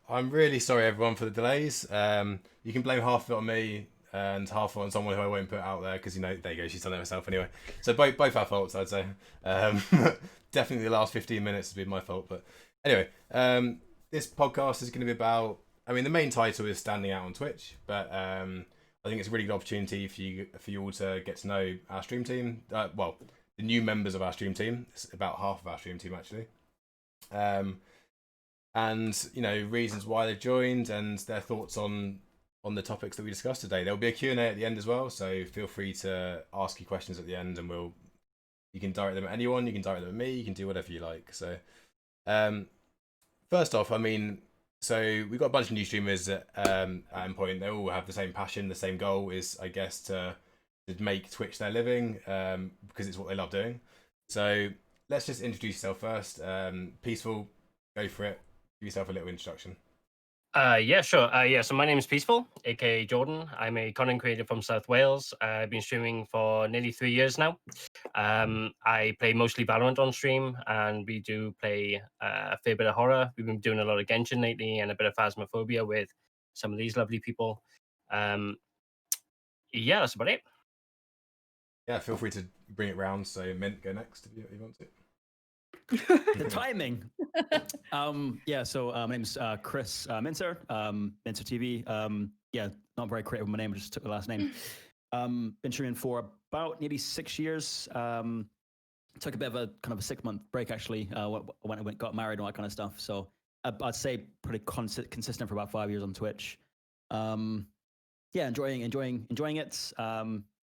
I'm really sorry, everyone, for the delays. You can blame half of it on me and half on someone who I won't put out there because, there you go, she's done it herself anyway. So both our faults, I'd say. Definitely the last 15 minutes has been my fault. But anyway, this podcast is going to be about, the main title is Standing Out on Twitch, but I think it's a really good opportunity for you all to get to know our stream team. Well, the new members of our stream team. It's about half of our stream team, actually. And reasons why they've joined and their thoughts on the topics that we discussed today. There'll be a Q&A at the end as well, so feel free to ask your questions at the end, and you can direct them at anyone, you can direct them at me, you can do whatever you like. So first off, so we've got a bunch of new streamers at Endpoint. They all have the same passion. The same goal is, I guess, to make Twitch their living, because it's what they love doing. So let's just introduce yourself first. Peaceful, go for it. Give yourself a little introduction. Yeah, sure. So my name is Peaceful, aka Jordan. I'm a content creator from South Wales. I've been streaming for nearly 3 years now. I play mostly Valorant on stream, and we do play a fair bit of horror. We've been doing a lot of Genshin lately and a bit of Phasmophobia with some of these lovely people. Yeah, that's about it. Yeah, feel free to bring it round. So Mint, go next if you want to. The timing. So my name's Chris Mincer, Mincer TV. Not very creative with my name, I just took the last name. Been streaming for about nearly 6 years. Took a bit of a kind of a 6-month break actually, when I got married and all that kind of stuff. So I'd say pretty consistent for about 5 years on Twitch. Enjoying it.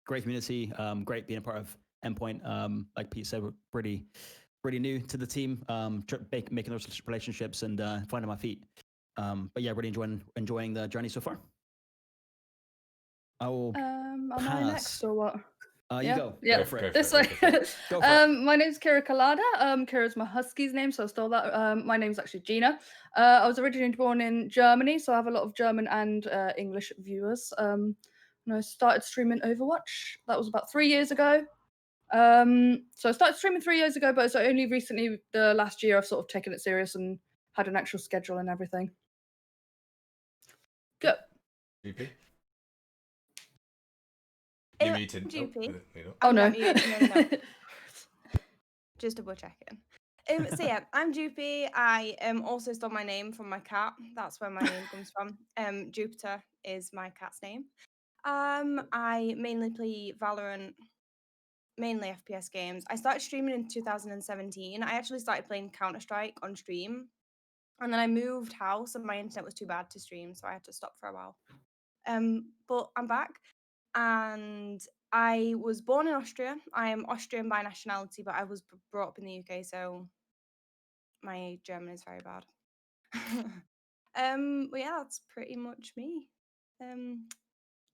Great community. Great being a part of Endpoint. Like Pete said, we're pretty new to the team, making those relationships and finding my feet. Really enjoying the journey so far. Am I next or what? You go. Yeah, go for it. This way. My name's KiraColada. Kira's my husky's name, so I stole that. My name's actually Gina. I was originally born in Germany, so I have a lot of German and English viewers. And I started streaming Overwatch. That was about 3 years ago. So I started streaming 3 years ago, but it's only recently, the last year, I've sort of taken it serious and had an actual schedule and everything. Go. JP? You muted. JP. Oh no. No. Just double checking. I'm JuPi. I also stole my name from my cat. That's where my name comes from. Jupiter is my cat's name. I mainly play Valorant, mainly FPS games. I started streaming in 2017. I actually started playing Counter-Strike on stream, and then I moved house and my internet was too bad to stream, so I had to stop for a while. But I'm back, and I was born in Austria. I am Austrian by nationality, but I was brought up in the UK, so my German is very bad. But yeah, that's pretty much me.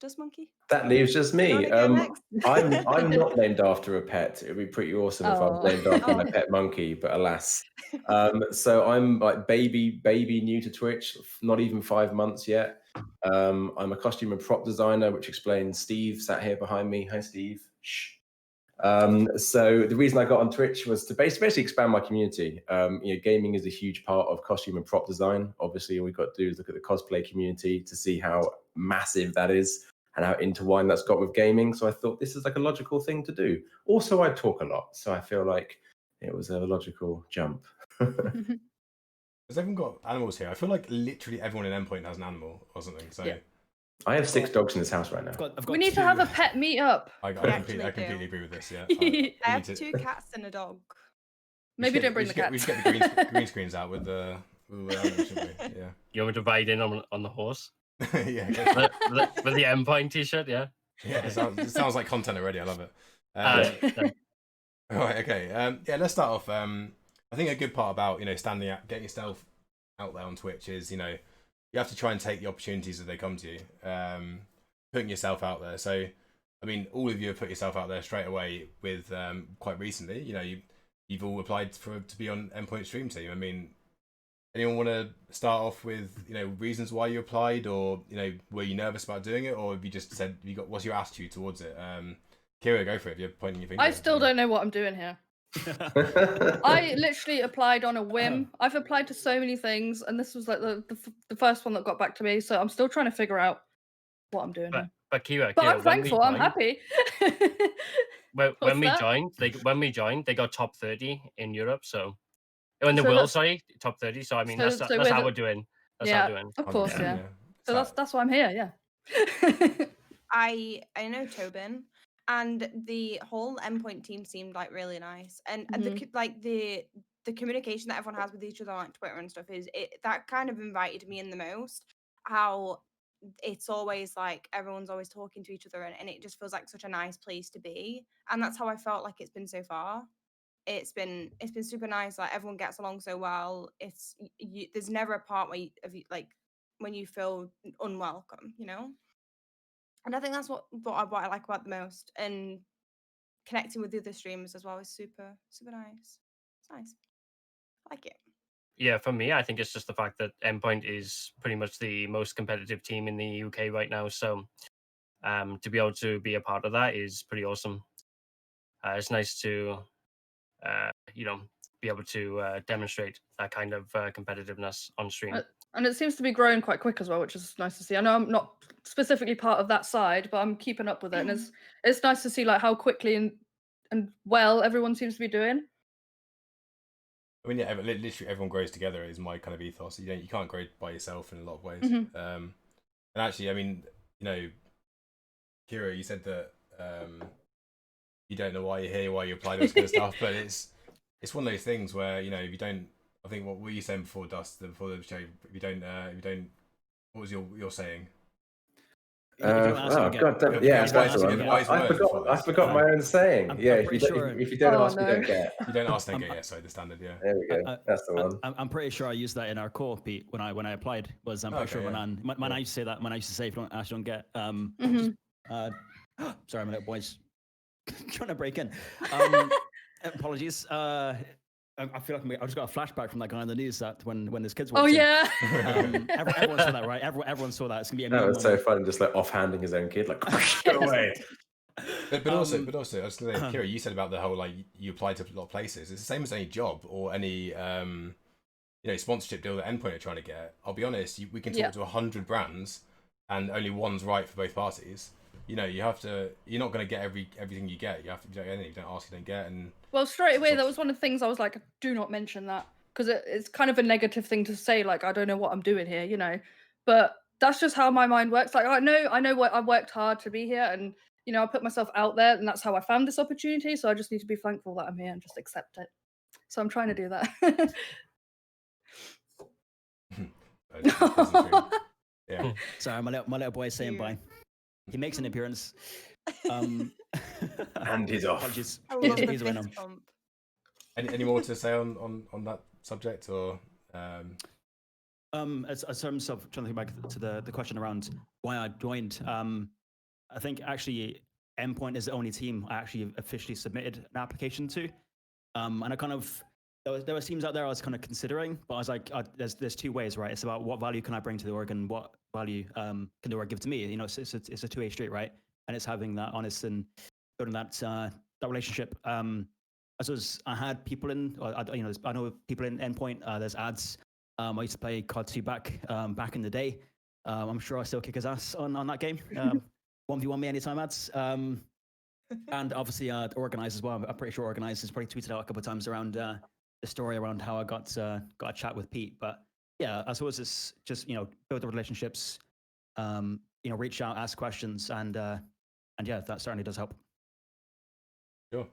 DustMonkey. That leaves just me. Go next? I'm not named after a pet. It'd be pretty awesome if I was named after my pet monkey, but alas. So I'm like baby new to Twitch, not even 5 months yet. I'm a costume and prop designer, which explains Steve sat here behind me. Hi, Steve. Shh. So the reason I got on Twitch was to basically expand my community. Gaming is a huge part of costume and prop design. Obviously, all we've got to do is look at the cosplay community to see how massive that is and how intertwined that's got with gaming. So I thought this is like a logical thing to do. Also, I talk a lot, so I feel like it was a logical jump. Has everyone got animals here? I feel like literally everyone in Endpoint has an animal or something. So yeah. I have 6 dogs in this house right now. I've got We need to have a pet meetup. I completely agree with this. Yeah, I have 2 cats and a dog. Maybe don't bring the cats. We should get the green screens out with the animals, shouldn't we? Yeah. You want me to ride in on the horse? Yeah. With the Endpoint t-shirt, yeah. Yeah, it sounds like content already. I love it. All right, okay. Let's start off. I think a good part about standing out, getting yourself out there on Twitch is you have to try and take the opportunities as they come to you. Putting yourself out there. So, all of you have put yourself out there straight away with quite recently. You've all applied to be on Endpoint Stream Team. Anyone want to start off with reasons why you applied, or were you nervous about doing it, or have you just said what's your attitude towards it? Kira, go for it. If you're pointing your finger. I still don't know what I'm doing here. I literally applied on a whim. I've applied to so many things, and this was like the first one that got back to me. So I'm still trying to figure out what I'm doing. But Kira, but I'm thankful. I'm happy. when we joined, they got top 30 in Europe. So in the world, sorry, top 30. So I mean, that's how we're doing. That's how we're doing. Of course, yeah. So that's why I'm here. Yeah. I know Tobin, and the whole Endpoint team seemed like really nice, and the communication that everyone has with each other on like Twitter and stuff that kind of invited me in the most. How it's always like everyone's always talking to each other, and it just feels like such a nice place to be, and that's how I felt like it's been so far. It's been super nice. Like everyone gets along so well. There's never a part where like when you feel unwelcome, you know. And I think that's what I like about the most, and connecting with the other streamers as well is super nice. It's nice. I like it. Yeah, for me, I think it's just the fact that Endpoint is pretty much the most competitive team in the UK right now. So to be able to be a part of that is pretty awesome. It's nice to be able to demonstrate that kind of competitiveness on stream. And it seems to be growing quite quick as well, which is nice to see. I know I'm not specifically part of that side, but I'm keeping up with it, and it's nice to see like how quickly and well everyone seems to be doing. I mean, yeah, literally everyone grows together is my kind of ethos. You can't grow by yourself in a lot of ways. And actually, I mean, Kira, you said that you don't know why you're here, why you applied, this kind of stuff, but it's one of those things where if you don't. I think what were you saying before, Dust? Before the show, if you don't, what was your saying? Oh god damn! Yeah, I forgot my own saying. If you don't ask, you don't get. If you don't ask, don't get. Yeah, sorry, the standard. Yeah. There we go. That's the one. I'm pretty sure I used that in our core, Pete, when I applied. I'm pretty sure when I used to say that, when I used to say if you don't ask, you don't get. Sorry, my little boy's trying to break in. Apologies. I feel like I just got a flashback from that guy on the news that when his kids walked in. Yeah. Everyone saw that, right? Everyone saw that. It's gonna be a That was so fun, just like offhanding his own kid, like go away. But also, I was gonna say, Kira, you said about the whole like you applied to a lot of places. It's the same as any job or any sponsorship deal that Endpoint are trying to get. I'll be honest, we can talk to 100 brands, and only one's right for both parties. You have to. You're not going to get everything you get. You have to. You don't ask, you don't get. And well, straight away, that was one of the things I was like, do not mention that, because it's kind of a negative thing to say. Like, I don't know what I'm doing here, But that's just how my mind works. Like, I know what I worked hard to be here, and I put myself out there, and that's how I found this opportunity. So I just need to be thankful that I'm here and just accept it. So I'm trying to do that. Yeah. Sorry, my little boy is saying bye. He makes an appearance. And he's off. He's Any more to say on that subject, or? As terms of trying to think back to the question around why I joined, I think actually Endpoint is the only team I actually officially submitted an application to, and I kind of there were teams out there I was kind of considering, but I was like, there's two ways, right? It's about what value can I bring to the org and what value can the org give to me. It's a two-way street, right? And it's having that honest and building that relationship. I suppose I had people in, I know people in Endpoint. There's ads. I used to play COD 2 back in the day. I'm sure I still kick his ass on that game. 1v1 me anytime ads. And obviously Organize as well. I'm pretty sure Organize has probably tweeted out a couple of times around the story around how I got a chat with Pete. But yeah, I suppose it's just build the relationships, reach out, ask questions, and yeah, that certainly does help. Sure.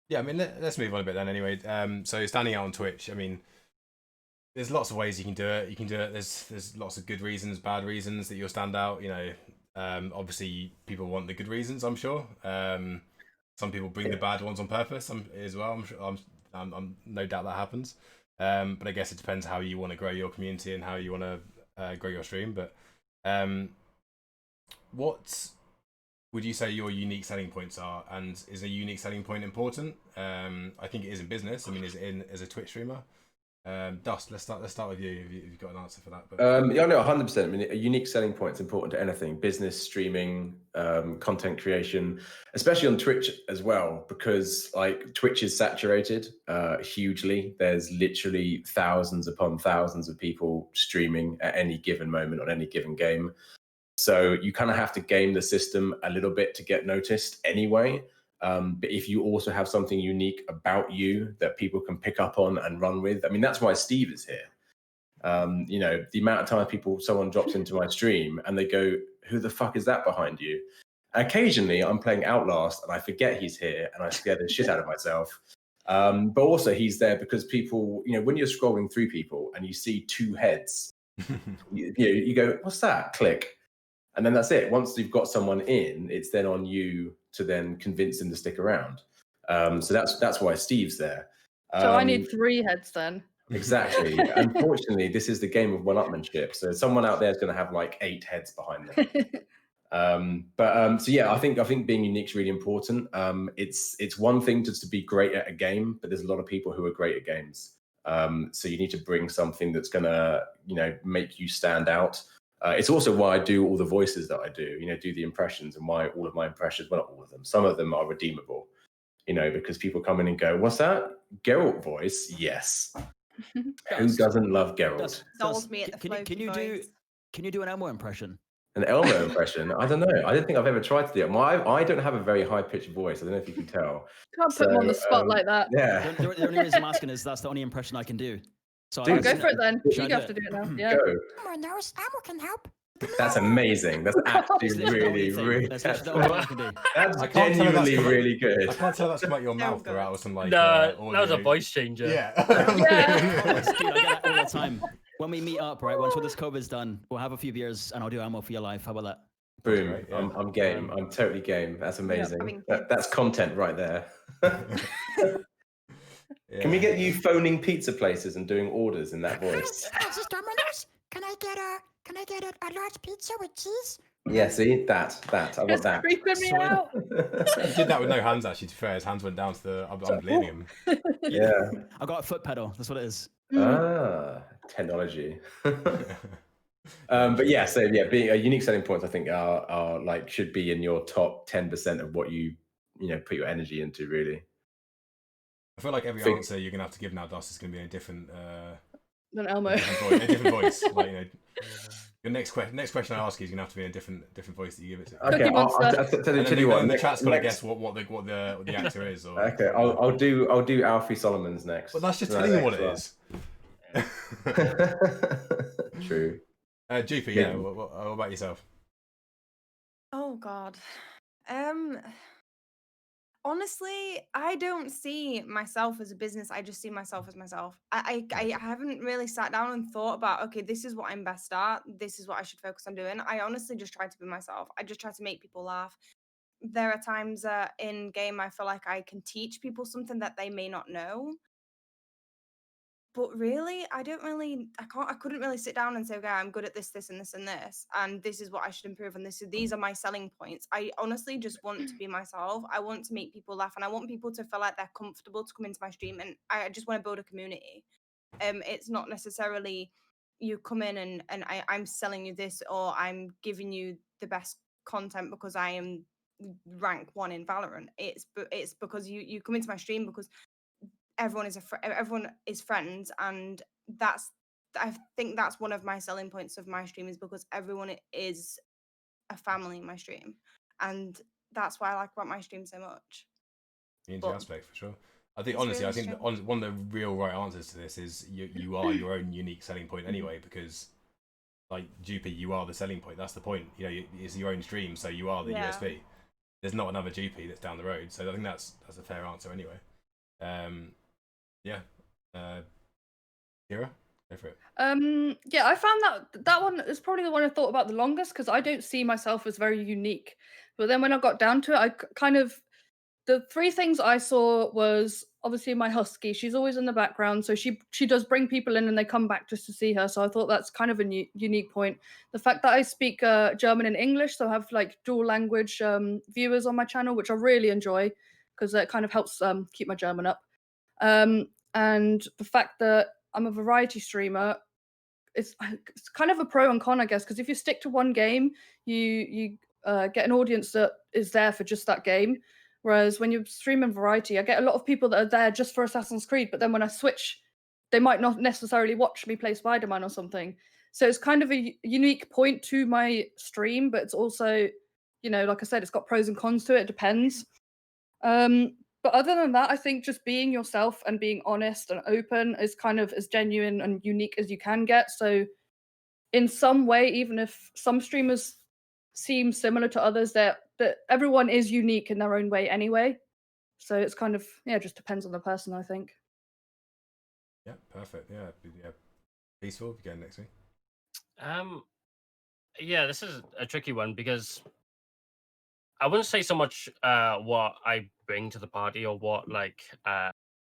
Yeah, I mean, let's move on a bit then. Anyway, so standing out on Twitch, I mean, there's lots of ways you can do it. You can do it. There's lots of good reasons, bad reasons that you'll stand out. Obviously people want the good reasons, I'm sure. Some people bring the bad ones on purpose as well. I'm sure. I'm no doubt that happens. But I guess it depends how you want to grow your community and how you want to grow your stream. But what would you say your unique selling points are? And is a unique selling point important? I think it is in business. I mean, is it as a Twitch streamer? Dust, let's start with you. If you've got an answer for that. But... yeah, no, 100%. I mean, a unique selling point is important to anything: business, streaming, content creation, especially on Twitch as well, because like Twitch is saturated hugely. There's literally thousands upon thousands of people streaming at any given moment on any given game. So you kind of have to game the system a little bit to get noticed anyway. But if you also have something unique about you that people can pick up on and run with, I mean, that's why Steve is here. You know, the amount of times someone drops into my stream and they go, "Who the fuck is that behind you?" Occasionally, I'm playing Outlast and I forget he's here and I scare the shit out of myself. But also, he's there because people, you know, when you're scrolling through people and you see two heads, you go, "What's that?" Click. And then that's it. Once you've got someone in, it's then on you to then convince them to stick around. So that's why Steve's there. So I need 3 heads then. Exactly. Unfortunately, this is the game of one-upmanship. So someone out there is going to have like 8 heads behind them. So yeah, I think being unique is really important. It's one thing just to be great at a game, but there's a lot of people who are great at games. So you need to bring something that's going to, you know, make you stand out. It's also why I do all the voices that I do, you know, do the impressions, and why all of my impressions, well, not all of them, some of them are redeemable, you know, because people come in and go, "What's that? Geralt voice?" Yes. Who doesn't love Geralt? Sold me at the Can you do an Elmo impression? An Elmo impression? I don't know. I don't think I've ever tried to do it. I don't have a very high-pitched voice. I don't know if you can tell. Can't put them on the spot like that. Yeah. The only reason I'm asking is that's the only impression I can do. So Dude, go for it then. You I have to do it now. Yeah. Go. Come on, nurse. Elmo can help. That's amazing. That's actually really That's that's literally all I can do. genuinely really good. I can't tell that's come out your mouth or out of some like. That was a voice changer. Yeah. Dude, I get that all the time. When we meet up, right? Once all this COVID's done, we'll have a few beers and I'll do Elmo for your life. How about that? Boom. Right, yeah. I'm game. I'm totally game. That's amazing. I mean, That's content right there. Yeah. Can we get you phoning pizza places and doing orders in that voice? Is this Domino's? Can I get a large pizza with cheese? Yeah, see? That. I want that. Creeping me out. He did that with no hands, actually, to be fair. His hands went down to the... I'm believing him. Yeah. I got a foot pedal. That's what it is. Technology. But yeah, so yeah, being a unique selling points, I think are like should be in your top 10% of what you know put your energy into, really. I feel like every answer you're gonna have to give now, Dust, is gonna be a different Than Elmo. a different voice. Like, you know, your next question I ask you is gonna have to be in a different voice that you give it to. Okay, I'll tell you what. The chat's gotta guess what the actor is. Or, okay, I'll do Alfie Solomons next. Well, that's just telling you what it is. True. YoJupi, yeah. What about yourself? Oh God. Honestly, I don't see myself as a business. I just see myself as myself. I haven't really sat down and thought about, okay, this is what I'm best at. This is what I should focus on doing. I honestly just try to be myself. I just try to make people laugh. There are times in game I feel like I can teach people something that they may not know. But really, I couldn't really sit down and say, okay, I'm good at this, this, and this, and this, and this is what I should improve on. These are my selling points. I honestly just want to be myself. I want to make people laugh, and I want people to feel like they're comfortable to come into my stream, and I just want to build a community. It's not necessarily you come in and I'm selling you this, or I'm giving you the best content because I am rank 1 in Valorant. It's because you come into my stream because everyone is friends, and I think that's one of my selling points of my stream, is because everyone is a family in my stream, and that's why I like about my stream so much. The aspect, for sure. I think honestly, really I think one of the real right answers to this is you are your own unique selling point anyway, because like YoJupi, you are the selling point. That's the point. You know, it's your own stream, so you are the USP. There's not another YoJupi that's down the road, so I think that's a fair answer anyway. Yeah. Kira, go for it. Yeah, I found that one is probably the one I thought about the longest, because I don't see myself as very unique. But then when I got down to it, the 3 things I saw was obviously my husky. She's always in the background, so she does bring people in and they come back just to see her. So I thought that's kind of a unique point. The fact that I speak German and English, so I have like dual language viewers on my channel, which I really enjoy because it kind of helps keep my German up. And the fact that I'm a variety streamer, it's kind of a pro and con, I guess, because if you stick to one game, you get an audience that is there for just that game. Whereas when you're streaming variety, I get a lot of people that are there just for Assassin's Creed, but then when I switch, they might not necessarily watch me play Spider-Man or something. So it's kind of a unique point to my stream, but it's also, you know, like I said, it's got pros and cons to it. It depends. But other than that, I think just being yourself and being honest and open is kind of as genuine and unique as you can get. So in some way, even if some streamers seem similar to others, that everyone is unique in their own way anyway. So it's kind of, yeah, just depends on the person, I think. Yeah, perfect. Yeah. Peaceful, if you go next week. Yeah, this is a tricky one because I wouldn't say so much what I bring to the party or what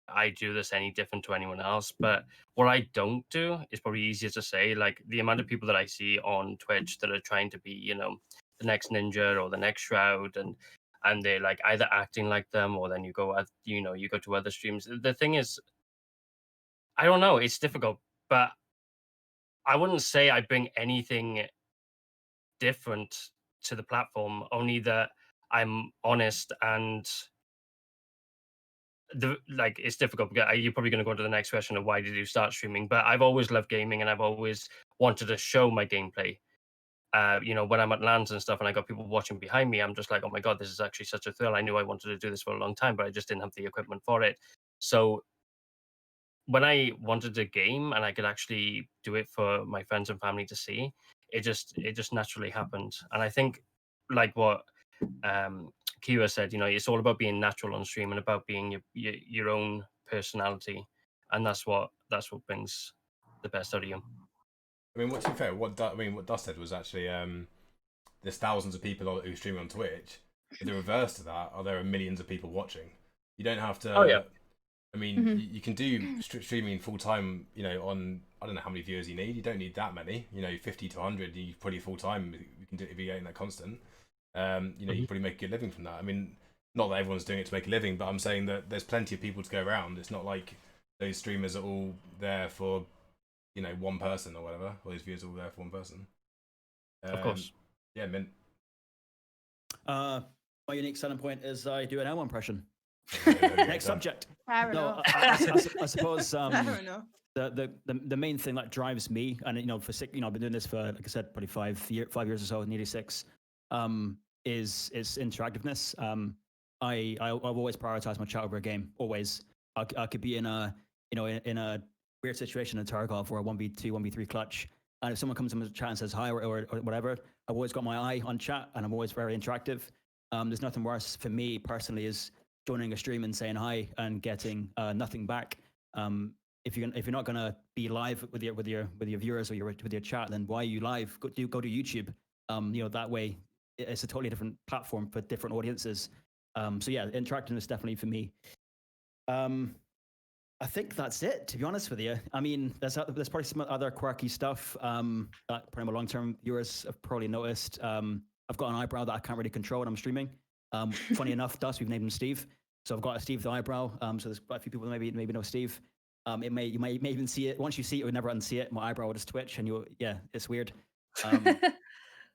I do this any different to anyone else, but what I don't do is probably easier to say. Like the amount of people that I see on Twitch that are trying to be, you know, the next Ninja or the next Shroud, and they're like either acting like them or then you go to other streams. The thing is, I don't know, it's difficult, but I wouldn't say I bring anything different to the platform, only that I'm honest and it's difficult because you're probably going to go to the next question of why did you start streaming, but I've always loved gaming and I've always wanted to show my gameplay. You know, when I'm at LANs and stuff and I got people watching behind me, I'm just like, oh my God, this is actually such a thrill. I knew I wanted to do this for a long time, but I just didn't have the equipment for it. So when I wanted to game and I could actually do it for my friends and family to see, it just naturally happened. And I think like what Kira said, you know, it's all about being natural on stream and about being your own personality, and that's what brings the best out of you. I mean, what's fair? What Dust said was actually there's thousands of people who stream on Twitch. But the reverse to that are there are millions of people watching. You don't have to. Oh yeah. I mean, you can do streaming full time. You know, on I don't know how many viewers you need. You don't need that many. You know, 50 to 100. You probably full time. You can do it if you're getting that constant. You know, you probably make a good living from that. I mean, not that everyone's doing it to make a living, but I'm saying that there's plenty of people to go around. It's not like those streamers are all there for, you know, one person or whatever. All those viewers are all there for one person. Of course. Yeah, Mint. My unique selling point is I do an Elmo impression. Next subject. Fair enough. I suppose Fair enough. the main thing that drives me, and you know, I've been doing this for, like I said, probably 5 years or so, nearly 6. Is interactiveness. I've always prioritized my chat over a game. Always. I could be in a in a weird situation in Tarkov or a 1v2, 1v3 clutch, and if someone comes in the chat and says hi or whatever, I've always got my eye on chat and I'm always very interactive. There's nothing worse for me personally is joining a stream and saying hi and getting nothing back. If you're not gonna be live with your viewers or with your chat, then why are you live? Go to YouTube. You know, that way it's a totally different platform for different audiences. So yeah, interactiveness definitely for me. I think that's it, to be honest with you. I mean, there's probably some other quirky stuff that probably my long-term viewers have probably noticed. I've got an eyebrow that I can't really control when I'm streaming. Funny enough, we've named him Steve. So I've got a Steve the eyebrow. So there's quite a few people that maybe know Steve. You may even see it. Once you see it, you'll never unsee it. My eyebrow will just twitch and it's weird.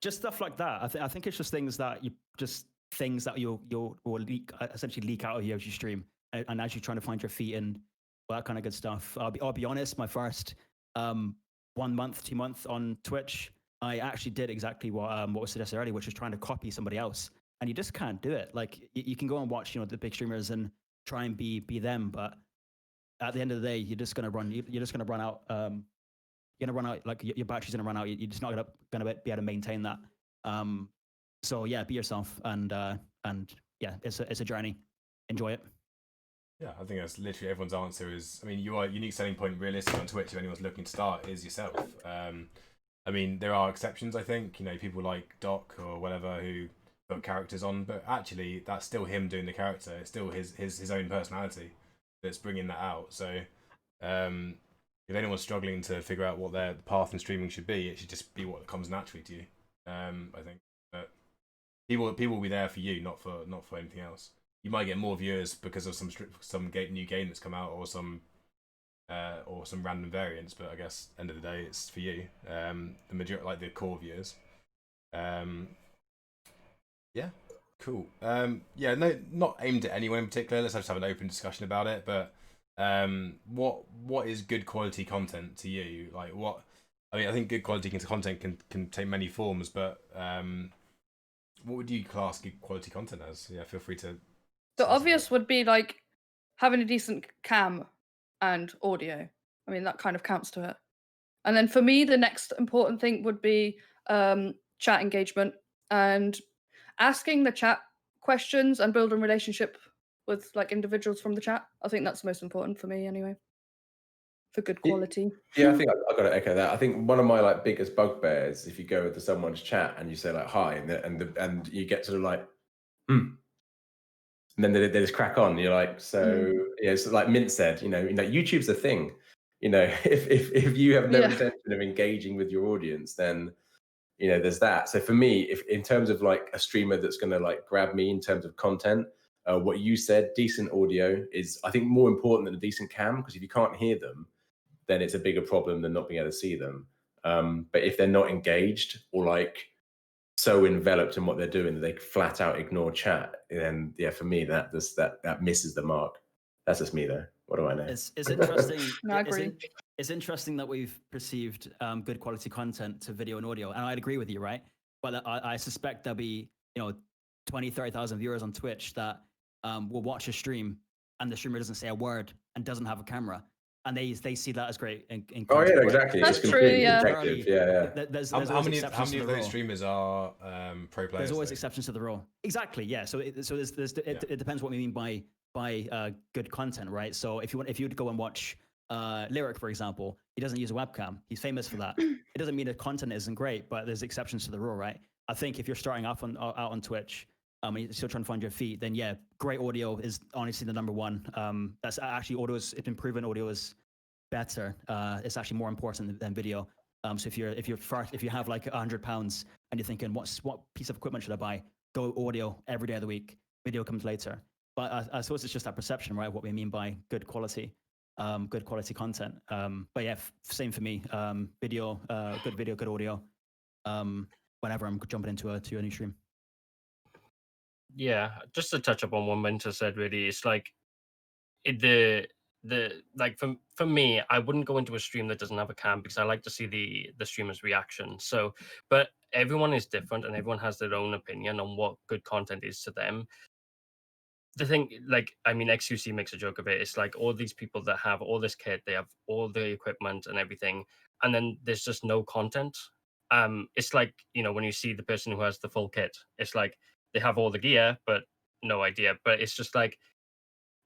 Just stuff like that. I think it's just things that you'll essentially leak out of you as you stream and as you're trying to find your feet and all that kind of good stuff. I'll be honest, my first 1 month, 2 months on Twitch, I actually did exactly what was suggested earlier, which is trying to copy somebody else. And you just can't do it. Like you can go and watch, you know, the big streamers and try and be them, but at the end of the day, you're just gonna run out. You're gonna run out. Like your battery's gonna run out. You're just not gonna be able to maintain that. So yeah, be yourself, and yeah, it's a journey. Enjoy it. Yeah, I think that's literally everyone's answer is, I mean, your unique selling point realistic on Twitch, if anyone's looking to start, is yourself. I mean, there are exceptions, I think, you know, people like Doc or whatever who put characters on, but actually that's still him doing the character. It's still his own personality that's bringing that out. So if anyone's struggling to figure out what their path in streaming should be, it should just be what comes naturally to you. I think that people will be there for you, not for anything else. You might get more viewers because of some new game that's come out or some or some random variants, but I guess end of the day it's for you, the majority, like the core viewers. Yeah, cool. Yeah, no, not aimed at anyone in particular. Let's just have an open discussion about it. But what is good quality content to you? Like what? I mean, I think good quality content can take many forms, but what would you class good quality content as? Yeah, feel free to. The obvious would be like having a decent cam and audio. I mean, that kind of counts to it. And then for me, the next important thing would be chat engagement and asking the chat questions and building relationship with like individuals from the chat. I think that's the most important for me anyway, for good quality. Yeah, I think I've got to echo that. I think one of my like biggest bugbears, if you go into someone's chat and you say like hi, and you get sort of like, and then they just crack on. You're like, so yeah, it's like Mint said, you know, YouTube's a thing. You know, if you have no intention of engaging with your audience, then you know there's that. So for me, if in terms of like a streamer that's going to like grab me in terms of content, what you said, decent audio is I think more important than a decent cam, because if you can't hear them, then it's a bigger problem than not being able to see them. But if they're not engaged or like so enveloped in what they're doing that they flat out ignore chat, then yeah, for me that misses the mark. That's just me though. What do I know? It's interesting. No, I agree. It's interesting that we've perceived good quality content to video and audio, and I'd agree with you, right? But I suspect there'll be 20, 30,000 viewers on Twitch that will watch a stream and the streamer doesn't say a word and doesn't have a camera. And they see that as great. Oh yeah, exactly. That's it's true. Yeah. Yeah. There's How many of those streamers are pro players? There's always exceptions to the rule. Exactly. Yeah. So it depends what we mean by good content, right? So if you would go and watch Lyric, for example, he doesn't use a webcam. He's famous for that. It doesn't mean the content isn't great, but there's exceptions to the rule, right? I think if you're starting off out on Twitch, and you're still trying to find your feet, then yeah, great audio is honestly the number one. That's actually it's been proven audio is better. It's actually more important than video. So if you have like £100 and you're thinking what piece of equipment should I buy, go audio every day of the week. Video comes later. But I suppose it's just that perception, right? What we mean by good quality content. But yeah, same for me. Video, good audio. Whenever I'm jumping into a new stream. Yeah, just to touch up on what Minter said, really, it's like like for me, I wouldn't go into a stream that doesn't have a cam because I like to see the streamer's reaction. So, but everyone is different and everyone has their own opinion on what good content is to them. The thing, like, I mean, XQC makes a joke of it. It's like all these people that have all this kit, they have all the equipment and everything, and then there's just no content. It's like, when you see the person who has the full kit, it's like they have all the gear but no idea. But it's just like,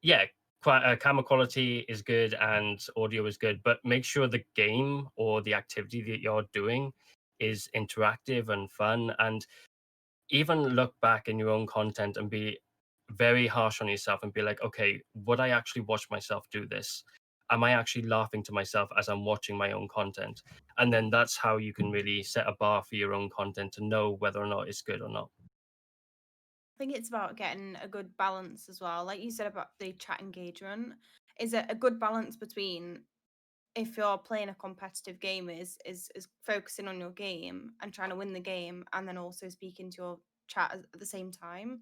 yeah, camera quality is good and audio is good, but make sure the game or the activity that you're doing is interactive and fun, and even look back in your own content and be very harsh on yourself and be like, okay, would I actually watch myself do this? Am I actually laughing to myself as I'm watching my own content? And then that's how you can really set a bar for your own content to know whether or not it's good or not. I think it's about getting a good balance as well. Like you said about the chat engagement, is it a good balance between, if you're playing a competitive game, is focusing on your game and trying to win the game, and then also speaking to your chat at the same time.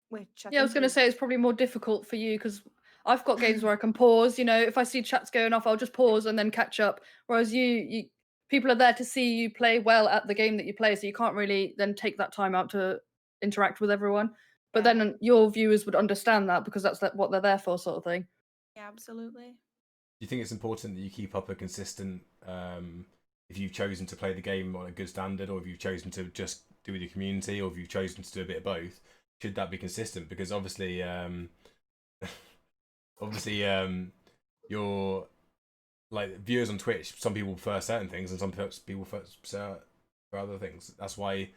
Which I was going to say it's probably more difficult for you because I've got games where I can pause. If I see chats going off, I'll just pause and then catch up. Whereas you people are there to see you play well at the game that you play, so you can't really then take that time out to interact with everyone. But then your viewers would understand that because that's what they're there for, sort of thing. Yeah, absolutely. Do you think it's important that you keep up a consistent, if you've chosen to play the game on a good standard, or if you've chosen to just do with your community, or if you've chosen to do a bit of both, should that be consistent? Because obviously, your like viewers on Twitch, some people prefer certain things and some people prefer other things. That's why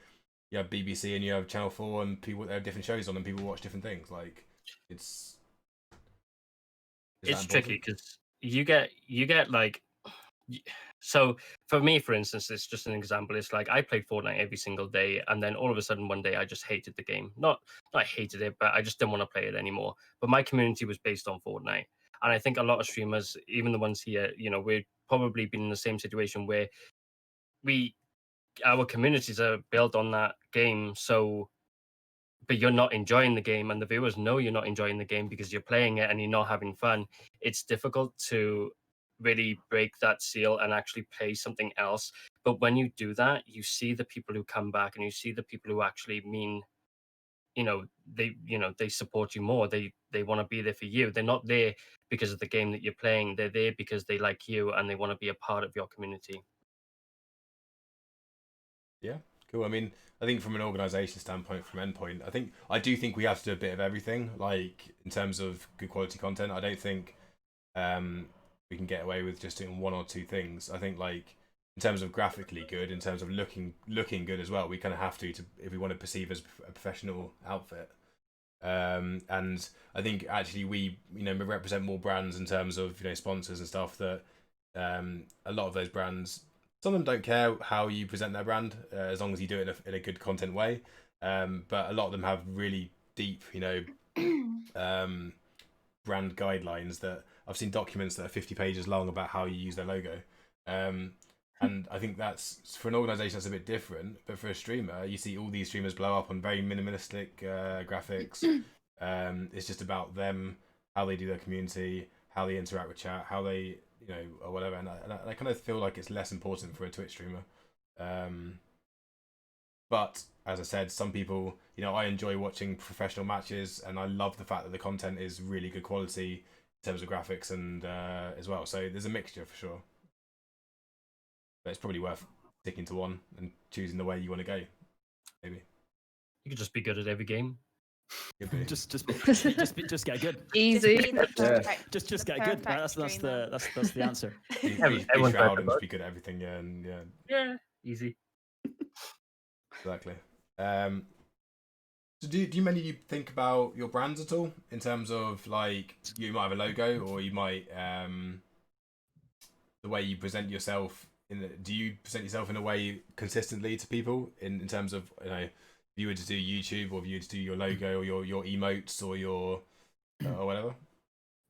you have BBC and you have Channel 4 and people, there are different shows on and people watch different things. Like it's tricky because you get like, so for me, for instance, it's just an example. It's like I played Fortnite every single day, and then all of a sudden one day I just hated the game. Not hated it, but I just didn't want to play it anymore. But my community was based on Fortnite, And I think a lot of streamers, even the ones here, we've probably been in the same situation where our communities are built on that game. So, but you're not enjoying the game, and the viewers know you're not enjoying the game because you're playing it and you're not having fun. It's difficult to really break that seal and actually play something else. But when you do that, you see the people who come back, and you see the people who actually mean, they support you more. They want to be there for you. They're not there because of the game that you're playing. They're there because they like you and they want to be a part of your community. Yeah, cool. I mean, I think from an organisation standpoint, from Endpoint, I do think we have to do a bit of everything. Like in terms of good quality content, I don't think we can get away with just doing one or two things. I think like in terms of graphically good, in terms of looking good as well, we kind of have to if we want to perceive as a professional outfit. And I think actually we represent more brands in terms of sponsors and stuff that a lot of those brands. Some of them don't care how you present their brand, as long as you do it in a good content way. But a lot of them have really deep, brand guidelines that I've seen documents that are 50 pages long about how you use their logo. And I think that's, for an organisation, that's a bit different. But for a streamer, you see all these streamers blow up on very minimalistic graphics. It's just about them, how they do their community, how they interact with chat, how they... or whatever, and I kind of feel like it's less important for a Twitch streamer. But as I said, some people, I enjoy watching professional matches, and I love the fact that the content is really good quality in terms of graphics and as well. So there's a mixture for sure. But it's probably worth sticking to one and choosing the way you want to go. Maybe you could just be good at every game. just get good. Easy. Just get good. That's the answer. Everyone's just be good at everything. Yeah, easy. Exactly. So do you many think about your brands at all in terms of like you might have a logo, or you might the way you present yourself? Do you present yourself in a way consistently to people in terms of if you were to do YouTube, or if you were to do your logo or your emotes or your or whatever?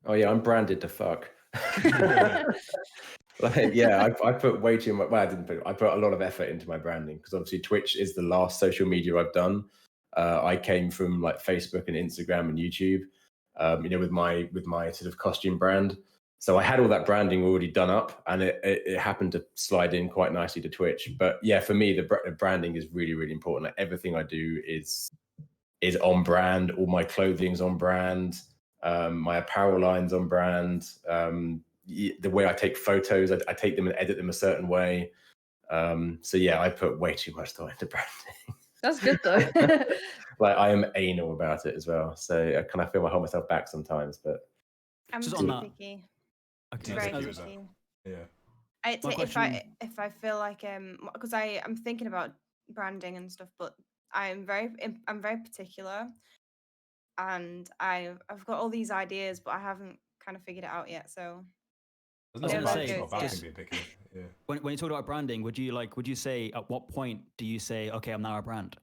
Oh yeah, I'm branded to fuck. Like, yeah, I put way too much. Well, I put a lot of effort into my branding, because obviously Twitch is the last social media I've done. I came from like Facebook and Instagram and YouTube, with my sort of costume brand. So I had all that branding already done up, and it happened to slide in quite nicely to Twitch. But yeah, for me, the branding is really, really important. Like, everything I do is on brand. All my clothing's on brand. My apparel line's on brand. The way I take photos, I take them and edit them a certain way. So yeah, I put way too much thought into branding. That's good though. Like, I am anal about it as well. So I kind of feel I hold myself back sometimes, but I'm just too on that. picky. Okay. Very Thank you. picky. Yeah. If I feel like because I'm thinking about branding and stuff, but I'm very particular, and I've got all these ideas, but I haven't kind of figured it out yet. So There's I was nothing gonna bad say, thing being picky. Yeah. When you talk about branding, would you say, at what point do you say, okay, I'm now a brand?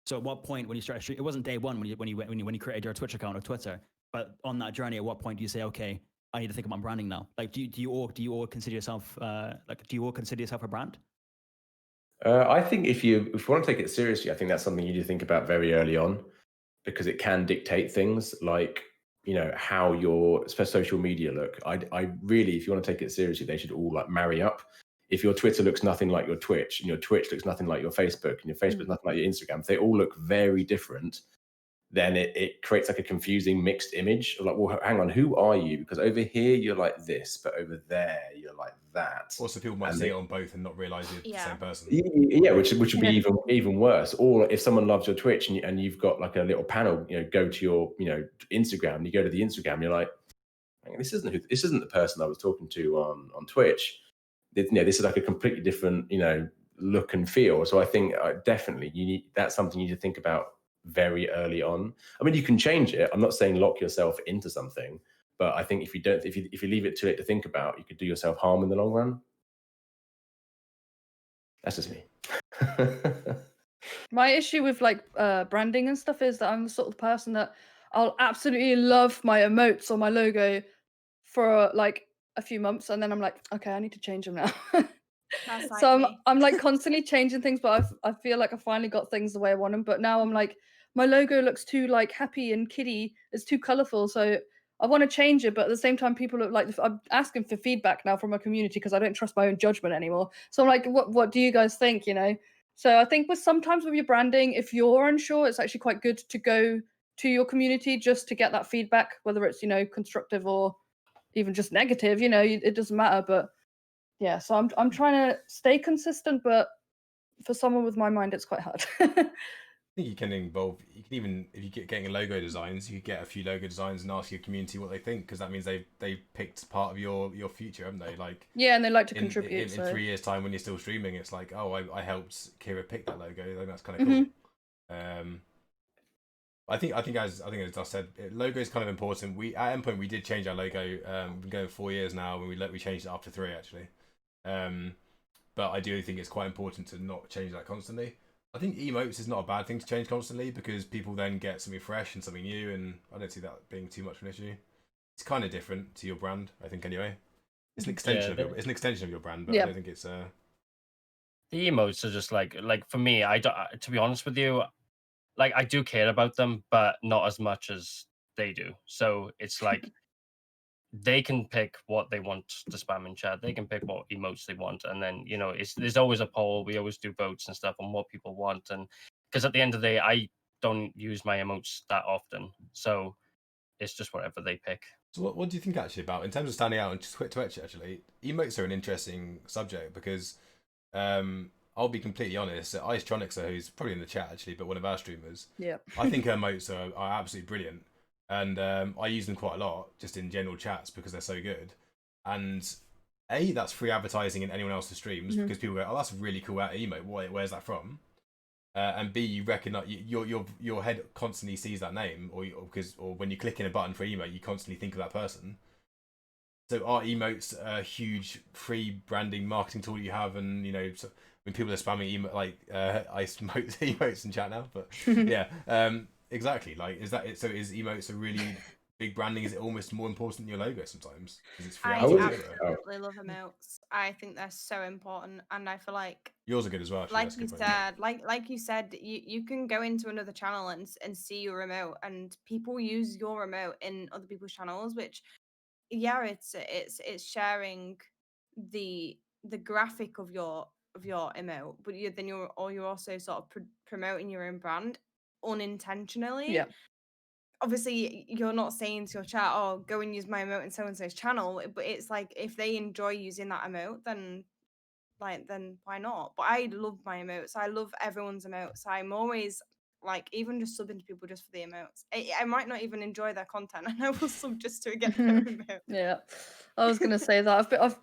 So at what point, when you started streaming, it wasn't day one when you created your Twitch account or Twitter, but on that journey, at what point do you say, okay, I need to think about branding now? Like, do you all consider yourself a brand? I think if you want to take it seriously, I think that's something you need to think about very early on, because it can dictate things like, how your social media look. I really, if you want to take it seriously, they should all like marry up. If your Twitter looks nothing like your Twitch, and your Twitch looks nothing like your Facebook, and your Facebook nothing like your Instagram, if they all look very different, then it creates like a confusing mixed image of like, well, hang on, who are you? Because over here you're like this, but over there you're like that. Also, people might see it on both and not realise you're the same person. Yeah, which would be even worse. Or if someone loves your Twitch and you've got like a little panel, go to your Instagram, and you go to the Instagram, you're like, this isn't the person I was talking to on Twitch. This is like a completely different look and feel. So I think definitely that's something you need to think about very early on. I mean, you can change it. I'm not saying lock yourself into something, but I think if you leave it too late to think about, you could do yourself harm in the long run. That's just me. My issue with like branding and stuff is that I'm the sort of person that I'll absolutely love my emotes or my logo for like a few months, and then I'm like, okay, I need to change them now. That's like So me. I'm like constantly changing things, but I feel like I finally got things the way I want them. But now I'm like, my logo looks too like happy and kiddie. It's too colorful, so I want to change it. But at the same time, people are like, I'm asking for feedback now from my community because I don't trust my own judgment anymore. So I'm like, what do you guys think? You know. So I think sometimes with your branding, if you're unsure, it's actually quite good to go to your community just to get that feedback, whether it's constructive or even just negative. It doesn't matter. But yeah, so I'm trying to stay consistent, but for someone with my mind, it's quite hard. I think you can involve. You can even, if you get getting logo designs, you could get a few logo designs and ask your community what they think, because that means they picked part of your future, haven't they? Like yeah, and they like to in contribute. in So 3 years' time when you're still streaming, it's like, oh, I helped Kira pick that logo. I think that's kind of cool. I think as Dust said, logo is kind of important. We at Endpoint we did change our logo. We've been going 4 years now, and we changed it after 3 actually. But I do think it's quite important to not change that constantly. I think emotes is not a bad thing to change constantly, because people then get something fresh and something new, and I don't see that being too much of an issue. It's kind of different to your brand, I think. Anyway, it's an extension of your brand, but I don't think it's The emotes are just like for me. I don't, to be honest with you, like I do care about them, but not as much as they do. So it's like they can pick what they want to spam in chat. They can pick what emotes they want, and then there's always a poll. We always do votes and stuff on what people want, and because at the end of the day, I don't use my emotes that often, so it's just whatever they pick. So what do you think actually about, in terms of standing out on Twitch? Actually, emotes are an interesting subject because I'll be completely honest. Icetronics, who's probably in the chat actually, but one of our streamers, I think her emotes are absolutely brilliant. And I use them quite a lot just in general chats because they're so good. And A, that's free advertising in anyone else's streams, because people go, oh, that's a really cool emote, where's that from? And B, you recognize your head constantly sees that name, or when you click in a button for emote, you constantly think of that person. So are emotes a huge free branding marketing tool you have? And so, when people are spamming emotes in chat now, but yeah. Exactly. Like, is that it? So is emotes a really big branding? Is it almost more important than your logo sometimes? Because it's free. I absolutely love emotes. I think they're so important, and I feel like yours are good as well. Actually. Like you said, you can go into another channel and see your remote, and people use your remote in other people's channels, which it's sharing the graphic of your emote, but you're also sort of promoting your own brand unintentionally. Yeah. Obviously, you're not saying to your chat, "Oh, go and use my emote in so and so's channel," but it's like if they enjoy using that emote, then why not? But I love my emotes. I love everyone's emotes. I'm always like, even just subbing to people just for the emotes. I might not even enjoy their content, and I will sub just to get their emote. Yeah, I was gonna say that I've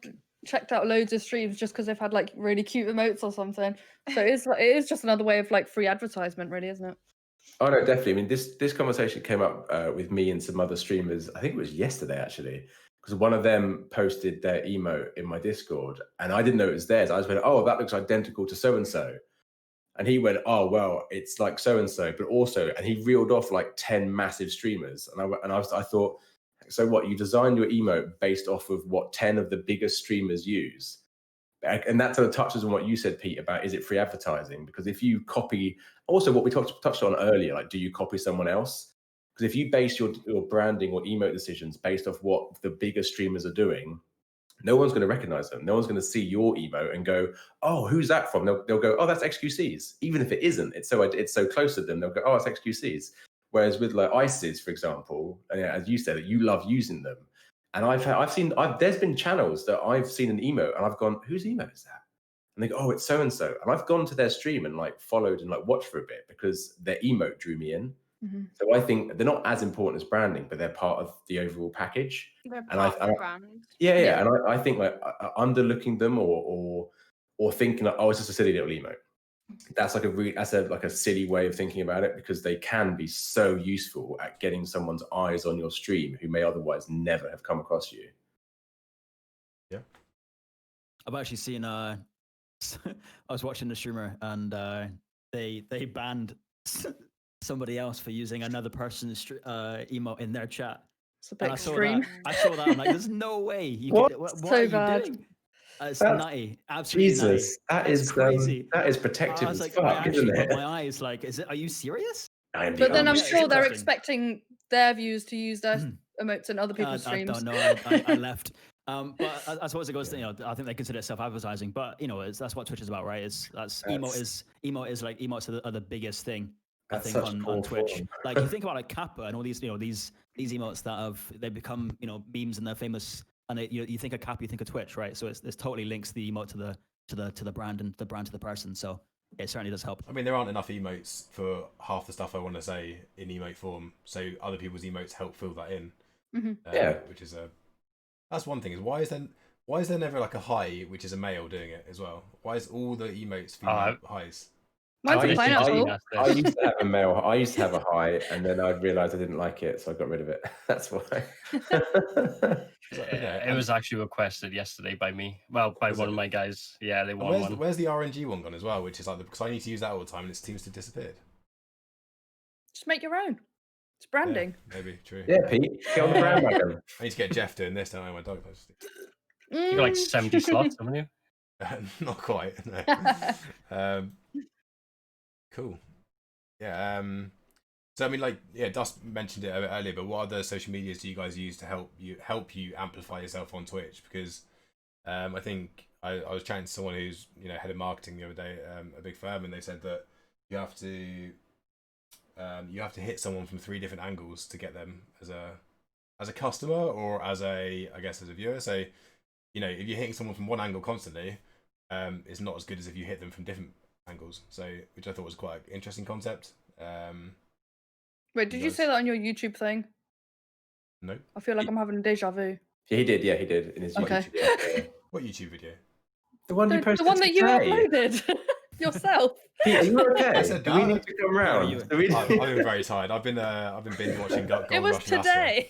checked out loads of streams just because they've had like really cute emotes or something. So it is just another way of like free advertisement, really, isn't it? Oh no, definitely. I mean, this conversation came up with me and some other streamers. I think it was yesterday actually, because one of them posted their emote in my Discord, and I didn't know it was theirs. I was like, "Oh, that looks identical to so and so," and he went, "Oh, well, it's like so and so, but also," and he reeled off like 10 massive streamers, and I thought, so what? You designed your emote based off of what 10 of the biggest streamers use. And that sort of touches on what you said, Pete, about is it free advertising? Because if you copy, also what we touched on earlier, like do you copy someone else? Because if you base your branding or emote decisions based off what the bigger streamers are doing, no one's going to recognize them. No one's going to see your emote and go, "Oh, who's that from?" They'll go, "Oh, that's XQC's." Even if it isn't, it's so close to them. They'll go, "Oh, it's XQC's." Whereas with like ICEs, for example, and as you said, you love using them. And there's been channels that I've seen an emote and I've gone, "Whose emote is that?" And they go, "Oh, it's so and so." And I've gone to their stream and like followed and like watched for a bit because their emote drew me in. So I think they're not as important as branding, but they're part of the overall package. They're part of the brand. Yeah. And I think like underlooking them or thinking like, "Oh, it's just a silly little emote." That's like a silly way of thinking about it, because they can be so useful at getting someone's eyes on your stream who may otherwise never have come across you. Yeah, I've actually seen. I was watching the streamer, and they banned somebody else for using another person's emote in their chat. It's a bit I saw extreme. that. I saw that. I'm like, there's no way. What? What So are you bad. doing? It's That's- nutty. Absolutely Jesus, nutty. that is crazy. that is I protective was as like, fuck, I actually isn't rubbed it? my eyes. Like, are you serious? I'm But then I'm Yeah, sure it's they're interesting. expecting their viewers to use their emotes in other people's I streams. don't know. I left. But I suppose it goes to, I think they consider it self-advertising. But that's what Twitch is about, right? Emotes are the biggest thing. I think on Twitch. Form. Like you think about like Kappa and all these these emotes that they become memes and they're famous. And you think of Kappa, you think of Twitch, right? So it's totally links the emote to the brand and the brand to the person. So it certainly does help. I mean, there aren't enough emotes for half the stuff I want to say in emote form, so other people's emotes help fill that in. Yeah, which is that's one thing. Is why is there never like a hi, which is a male doing it as well? Why is all the emotes female highs? Mine's a pineapple. I used to have a male. I used to have a hi, and then I realised I didn't like it, so I got rid of it. That's why. It was actually requested yesterday by me. Well, by one of my guys. Yeah, they want one. Where's the RNG one gone as well? Which is like because I need to use that all the time, and it seems to have disappeared. Just make your own. It's branding. Yeah, maybe true. Yeah, Pete, get on the bandwagon. I need to get Jeff doing this, don't I? My dog. You got like 70 slots, haven't you? Not quite. No. Cool. Yeah. So I mean, like, yeah, Dust mentioned it a bit earlier, but what other social medias do you guys use to help you amplify yourself on Twitch? Because I think I was chatting to someone who's head of marketing the other day, a big firm, and they said that you have to hit someone from 3 different angles to get them as a customer or as a viewer. So if you're hitting someone from one angle constantly, it's not as good as if you hit them from different angles. So, which I thought was quite an interesting concept. Wait, did you say that on your YouTube thing? No. I feel like I'm having a deja vu. Yeah, he did. Yeah, he did in his Okay. YouTube video. What YouTube video? The one you posted. The one that you today. uploaded yourself. Pete, are you okay? said Do we that. need to come round? Are Do we- I've been very tired. I've been binge watching Gold It was Rush and Astra. today.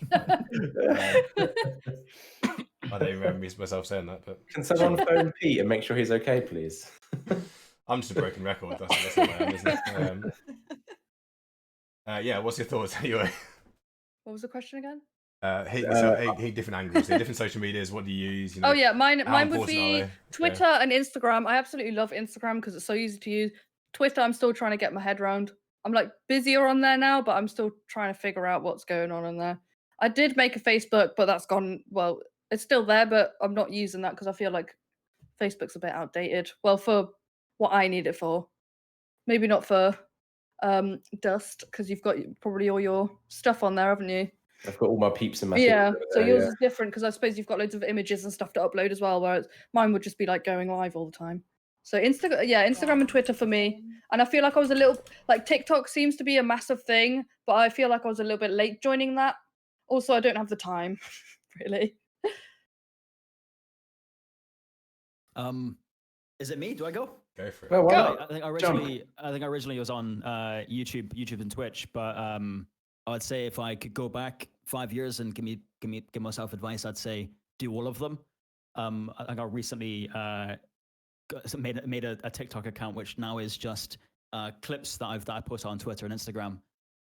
I don't even remember myself saying that, but Can someone phone Pete and make sure he's okay, please? I'm just a broken record. That's what I am, isn't it? Yeah, what's your thoughts anyway? What was the question again? Hate different angles, different social medias. What do you use? Oh yeah, mine would important be are they? Twitter and Instagram. I absolutely love Instagram because it's so easy to use. Twitter, I'm still trying to get my head around. I'm like busier on there now, but I'm still trying to figure out what's going on there. I did make a Facebook, but that's gone. Well, it's still there, but I'm not using that because I feel like Facebook's a bit outdated. Well, for what I need it for, maybe not for Dust because you've got probably all your stuff on there, haven't you? I've got all my peeps in my Yeah, things over so there, yours yeah. is different because I suppose you've got loads of images and stuff to upload as well, whereas mine would just be like going live all the time. So Instagram and Twitter for me. And I feel like I was a little like TikTok seems to be a massive thing, but I feel like I was a little bit late joining that. Also, I don't have the time, really. Is it me? Do I go? Go for it. Well, why Go. not? I think originally was on YouTube and Twitch, but I would say if I could go back 5 years and give myself advice, I'd say do all of them. I think I recently made a TikTok account which now is just clips that I post on Twitter and Instagram,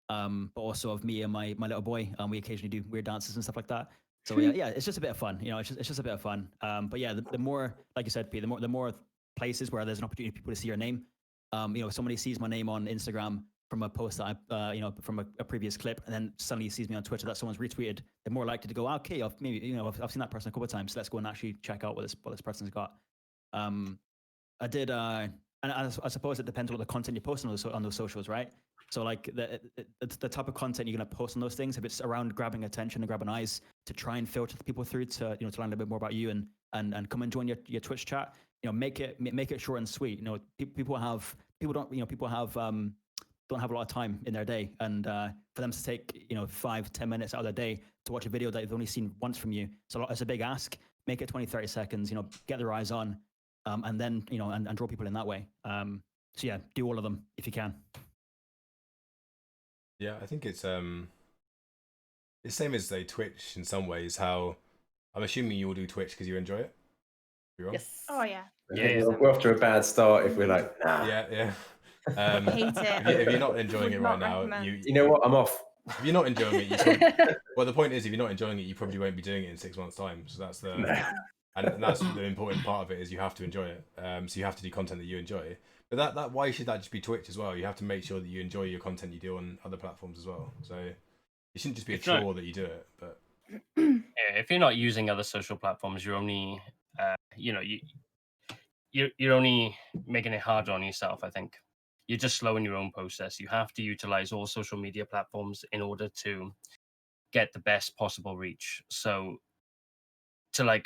but also of me and my little boy. We occasionally do weird dances and stuff like that. So yeah, it's just a bit of fun. It's just a bit of fun. But yeah, the more, like you said, Pete, the more places where there's an opportunity for people to see your name. Somebody sees my name on Instagram from a post that I, from a previous clip, and then suddenly sees me on Twitter that someone's retweeted. They're more likely to go, okay, I've seen that person a couple of times. So let's go and actually check out what this person's got. I did, and I suppose it depends on what the content you post on those socials, right? So like the type of content you're gonna post on those things, if it's around grabbing attention and grabbing eyes to try and filter people through to to learn a little bit more about you and come and join your Twitch chat, make it short and sweet. People don't have a lot of time in their day, and for them to take 5-10 minutes out of their day to watch a video that they've only seen once from you, so it's a big ask. Make it 20-30 seconds, get their eyes on, and then and draw people in that way. So yeah, do all of them if you can. Yeah, I think it's the same as Twitch in some ways. How I'm assuming you all do Twitch because you enjoy it. You're wrong? Yes. Oh yeah. Yeah. We're off to a bad start if we're like, nah. Yeah. Hate it. If you're not enjoying Would it not right now, recommend. You know what? I'm off. If you're not enjoying it, well, the point is, if you're not enjoying it, you probably won't be doing it in 6 months' time. So that's and that's the important part of it is you have to enjoy it. So you have to do content that you enjoy. But that why should that just be Twitch as well? You have to make sure that you enjoy your content you do on other platforms as well. So it shouldn't just be a chore that you do it. But if you're not using other social platforms, you're only, you're only making it harder on yourself. I think you're just slowing your own process. You have to utilize all social media platforms in order to get the best possible reach. So to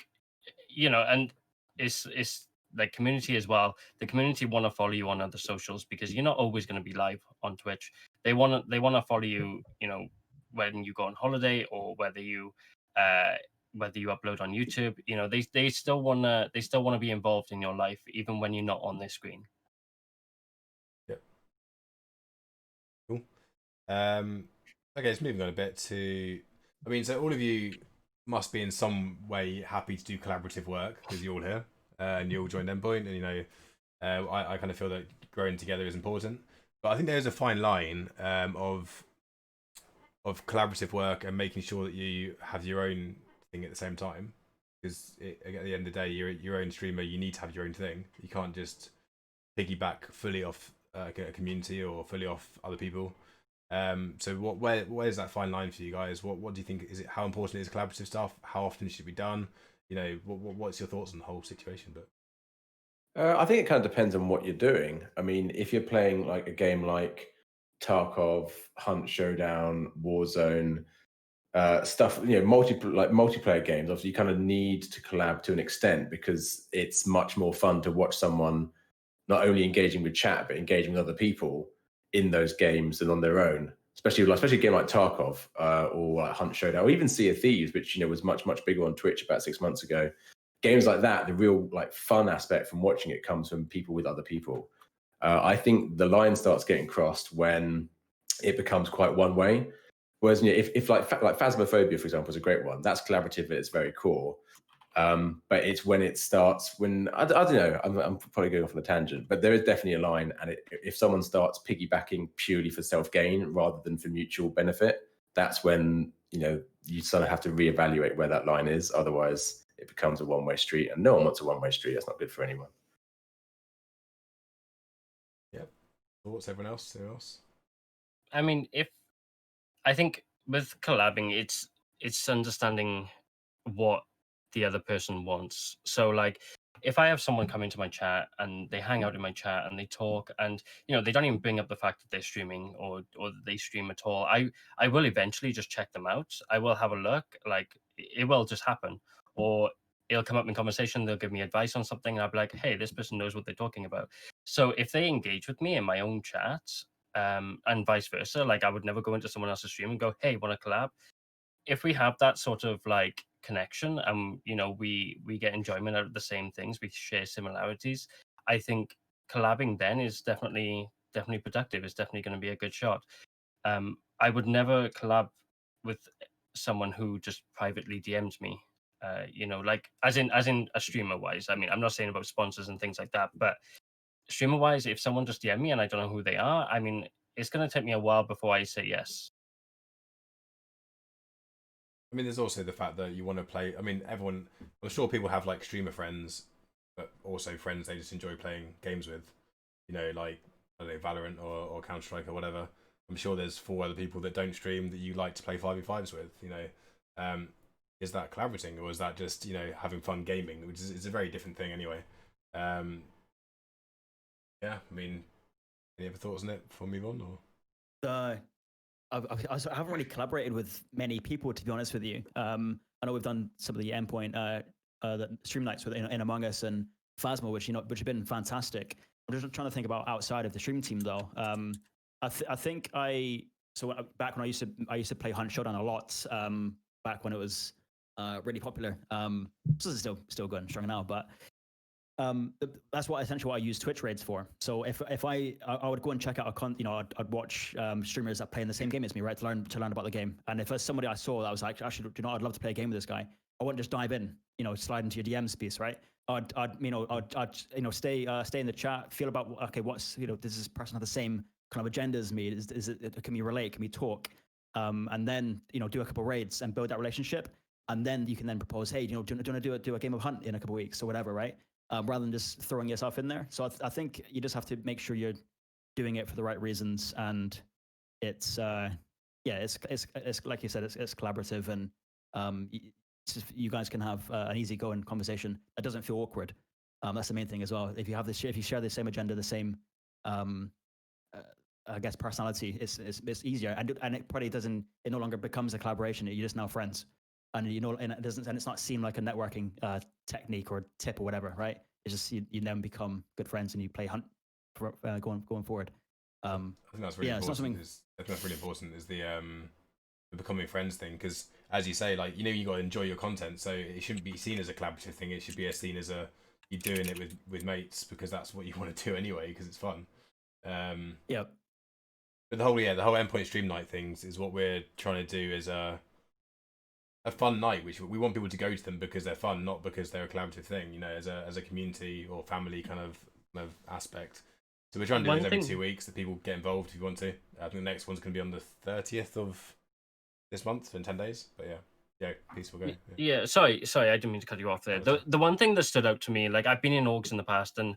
and it's like community as well. The community want to follow you on other socials because you're not always going to be live on Twitch. They want to follow you, when you go on holiday or whether you upload on YouTube. They still want to be involved in your life even when you're not on their screen. Yep. Cool. Okay, let's moving on a bit to. I mean, so all of you must be in some way happy to do collaborative work because you're all here and you all joined Endpoint, and I kind of feel that growing together is important. But I think there's a fine line of collaborative work and making sure that you have your own thing at the same time. Because at the end of the day, you're your own streamer. You need to have your own thing. You can't just piggyback fully off a community or fully off other people. So where's that fine line for you guys? What do you think? Is it how important is collaborative stuff? How often should it be done? What's your thoughts on the whole situation? But I think it kind of depends on what you're doing. I mean, if you're playing like a game like Tarkov, Hunt Showdown, Warzone, stuff, multiplayer games, obviously you kind of need to collab to an extent because it's much more fun to watch someone not only engaging with chat but engaging with other people in those games than on their own. Especially a game like Tarkov or like Hunt Showdown, or even Sea of Thieves, which was much bigger on Twitch about 6 months ago. Games like that, the real fun aspect from watching it comes from people with other people. I think the line starts getting crossed when it becomes quite one way. Whereas if like Phasmophobia, for example, is a great one. That's collaborative at its very core. But it's when it starts, I don't know, I'm probably going off on a tangent, but there is definitely a line. And if someone starts piggybacking purely for self-gain rather than for mutual benefit, that's when, you sort of have to reevaluate where that line is. Otherwise, it becomes a one-way street, and no one wants a one-way street. That's not good for anyone. Yep. What's everyone else? Who else? I mean, I think with collabing, it's understanding what the other person wants. So like if I have someone come into my chat and they hang out in my chat and they talk and they don't even bring up the fact that they're streaming or that they stream at all, I will eventually just check them out. I will have a look. Like it will just happen. Or it'll come up in conversation, they'll give me advice on something, and I'll be like, hey, this person knows what they're talking about. So if they engage with me in my own chat, and vice versa, like I would never go into someone else's stream and go, hey, want to collab? If we have that sort of like connection and we get enjoyment out of the same things, we share similarities, I think collabing then is definitely productive. It's definitely going to be a good shot. I would never collab with someone who just privately DMs me, like as in a streamer wise. I mean, I'm not saying about sponsors and things like that, but streamer wise, if someone just DM me and I don't know who they are, I mean, it's going to take me a while before I say yes. I mean, there's also the fact that you want to play. I mean, I'm sure people have like streamer friends, but also friends they just enjoy playing games with. Like I don't know, Valorant or Counter Strike or whatever. I'm sure there's 4 other people that don't stream that you like to play 5v5s with. Is that collaborating or is that just having fun gaming, which is a very different thing anyway. Yeah, I mean, any other thoughts on it before we move on? Or I haven't really collaborated with many people, to be honest with you. I know we've done some of the Endpoint the stream nights in Among Us and Phasmo, which have been fantastic. I'm just trying to think about outside of the stream team though. Back when I used to play Hunt Showdown a lot. Back when it was really popular. This is still going strong now, but. That's essentially what I use Twitch raids for. So if I would go and check out I'd watch streamers that play in the same game as me, right, to learn about the game. And if there's somebody I saw that was like, actually, I'd love to play a game with this guy, I wouldn't just dive in, slide into your DMs piece, right? I'd stay in the chat, feel about okay, what's does this person have the same kind of agenda as me? Can we relate? Can we talk? and then do a couple raids and build that relationship, and then you can then propose, hey, do you want to do a game of Hunt in a couple of weeks or whatever, right? Rather than just throwing yourself in there. So I think you just have to make sure you're doing it for the right reasons, and it's it's like you said, it's collaborative, and you guys can have an easygoing conversation that doesn't feel awkward. That's the main thing as well. If you share the same agenda, the same I guess personality, it's easier, and it probably doesn't. It no longer becomes a collaboration. You're just now friends, and and it doesn't, and it's not seen like a networking technique or tip or whatever, right? It's just you then become good friends and you play Hunt for, going forward. I think that's really important. I think that's really important is the becoming friends thing, because as you say, like you got to enjoy your content, so it shouldn't be seen as a collaborative thing. It should be seen as you're doing it with mates because that's what you want to do anyway, because it's fun. Yep. But the whole Endpoint stream night things is what we're trying to do, is a fun night, which we want people to go to them because they're fun, not because they're a collaborative thing. As a community or family kind of aspect. So we're trying to do this every 2 weeks that people get involved if you want to. I think the next one's going to be on the 30th of this month, in 10 days. But yeah, peaceful go. Yeah, sorry, I didn't mean to cut you off there. The one thing that stood out to me, like I've been in orgs in the past, and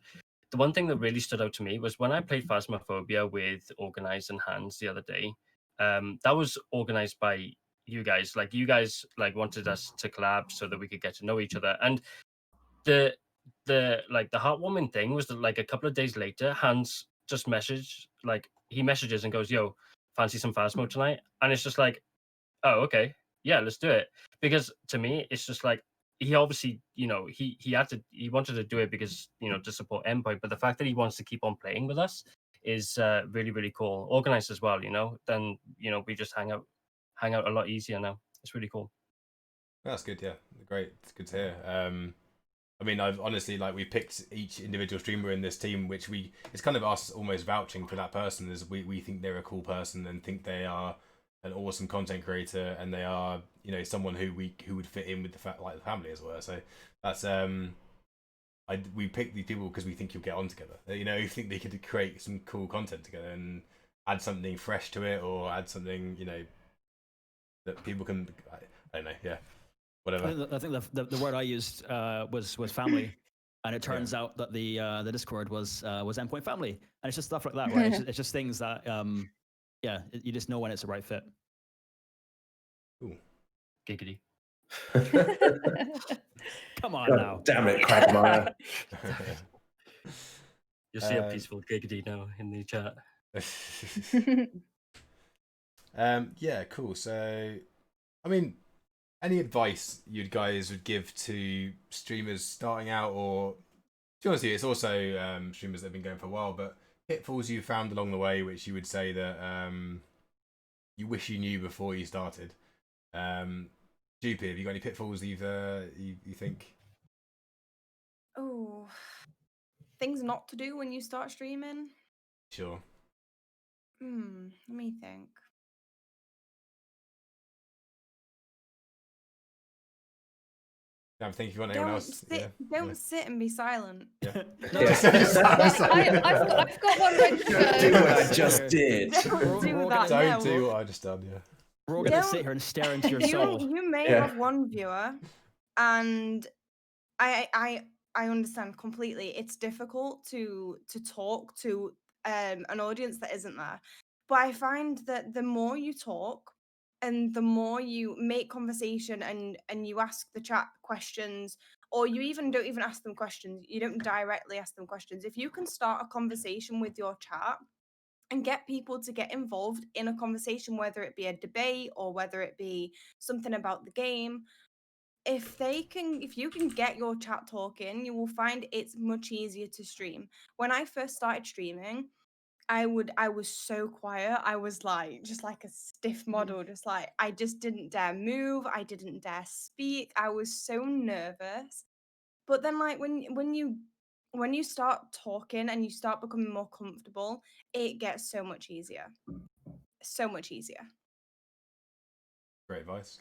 the one thing that really stood out to me was when I played Phasmophobia with Organized and Hands the other day. That was organized by you guys. Like you guys wanted us to collab so that we could get to know each other. And the heartwarming thing was that like a couple of days later, Hans just he messages and goes, "Yo, fancy some Phasmo tonight?" And it's just like, oh, okay, yeah, let's do it. Because to me, it's just like he obviously, he wanted to do it because to support Endpoint, but the fact that he wants to keep on playing with us is really, really cool. Organized as well, then we just hang out a lot easier now. It's really cool. That's good. Yeah, great. It's good to hear. I mean, I've honestly, we picked each individual streamer in this team, which it's kind of us almost vouching for that person, as we think they're a cool person and think they are an awesome content creator, and they are someone who would fit in with the family as well. So that's we picked these people because we think you'll get on together. We think they could create some cool content together and add something fresh to it, or add something that people can. I don't know. Yeah. Whatever. I think the word I used was family, and it turns out that the Discord was Endpoint family, and it's just stuff like that, right? It's just things that you just know when it's the right fit. Ooh, giggity. Come on now! Damn it, Quagmire. You'll see a peaceful giggity now in the chat. Yeah, cool. So, I mean, any advice you guys would give to streamers starting out, or to be honest with you, it's also streamers that have been going for a while, but pitfalls you found along the way, which you would say that you wish you knew before you started? YoJupi, have you got any pitfalls you think? Oh, things not to do when you start streaming? Sure. Let me think. I'm thinking you want anyone else. Don't sit and be silent. Yeah. I've got one ready to go. Do what I just did. Don't do that. Don't do what I just done. Yeah. We're all gonna sit here and stare into your soul. You may have one viewer, and I understand completely. It's difficult to talk to an audience that isn't there, but I find that the more you talk and the more you make conversation and you ask the chat questions, or you even don't even ask them questions, you don't directly ask them questions. If you can start a conversation with your chat and get people to get involved in a conversation, whether it be a debate or whether it be something about the game, if you can get your chat talking, you will find it's much easier to stream. When I first started streaming, I was so quiet. I was just like a stiff model, I just didn't dare move. I didn't dare speak. I was so nervous. But then when you start talking and you start becoming more comfortable, it gets so much easier. So much easier. Great advice.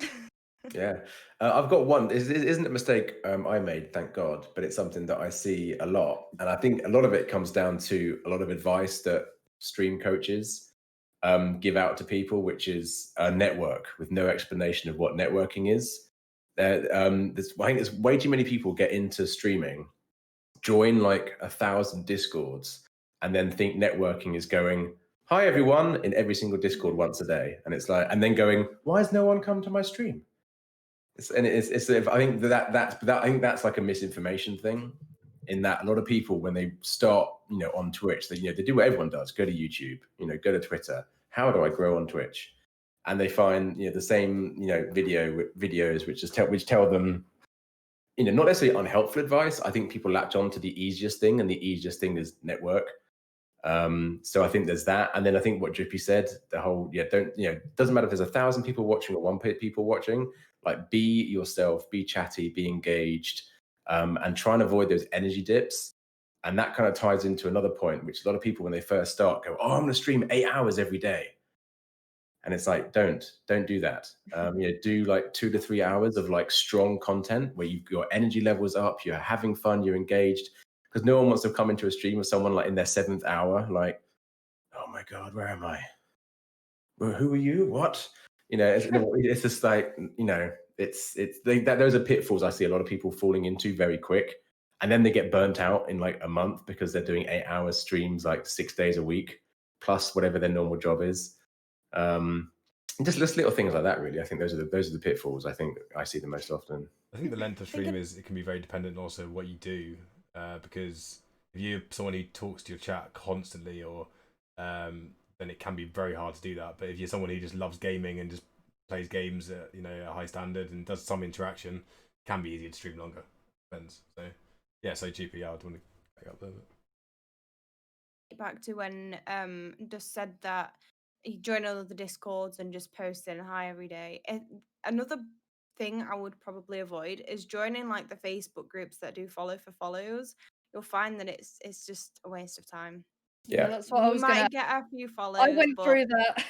Yeah, I've got one. It isn't a mistake I made, thank God, but it's something that I see a lot, and I think a lot of it comes down to a lot of advice that stream coaches give out to people, which is a network with no explanation of what networking is. I think there's way too many people get into streaming, join like 1,000 Discords, and then think networking is going, "Hi everyone," in every single Discord once a day, and it's like, and then going, "Why has no one come to my stream?" I think I think that's like a misinformation thing. In that, a lot of people, when they start, on Twitch, they do what everyone does: go to YouTube, go to Twitter. How do I grow on Twitch? And they find the same videos which tell them not necessarily unhelpful advice. I think people latch on to the easiest thing, and the easiest thing is network. So I think there's that, and then I think what YoJupi said, the whole doesn't matter if there's 1,000 people watching or 1 people watching. Like, be yourself, be chatty, be engaged, and try and avoid those energy dips. And that kind of ties into another point, which a lot of people, when they first start, go, "Oh, I'm going to stream 8 hours every day." And it's like, don't do that. Do like 2 to 3 hours of like strong content where your energy levels up, you're having fun, you're engaged. Because no one wants to come into a stream with someone like in their 7th hour, like, "Oh my God, where am I? Who are you? What?" It's just like, those are pitfalls I see a lot of people falling into very quick. And then they get burnt out in like a month because they're doing 8-hour streams like 6 days a week, plus whatever their normal job is. Just little things like that, really. I think those are the pitfalls I think I see the most often. I think the length of stream it can be very dependent also what you do, because if you're someone who talks to your chat constantly, or then it can be very hard to do that. But if you're someone who just loves gaming and just plays games at a high standard and does some interaction, it can be easier to stream longer. Depends. So yeah, so GP, I would want to pick up there. Back to when Dust said that you join all of the Discords and just post in hi every day. Another thing I would probably avoid is joining like the Facebook groups that do follow for follows. You'll find that it's just a waste of time. Yeah, that's what I was gonna. You might get a few follows. I went through that.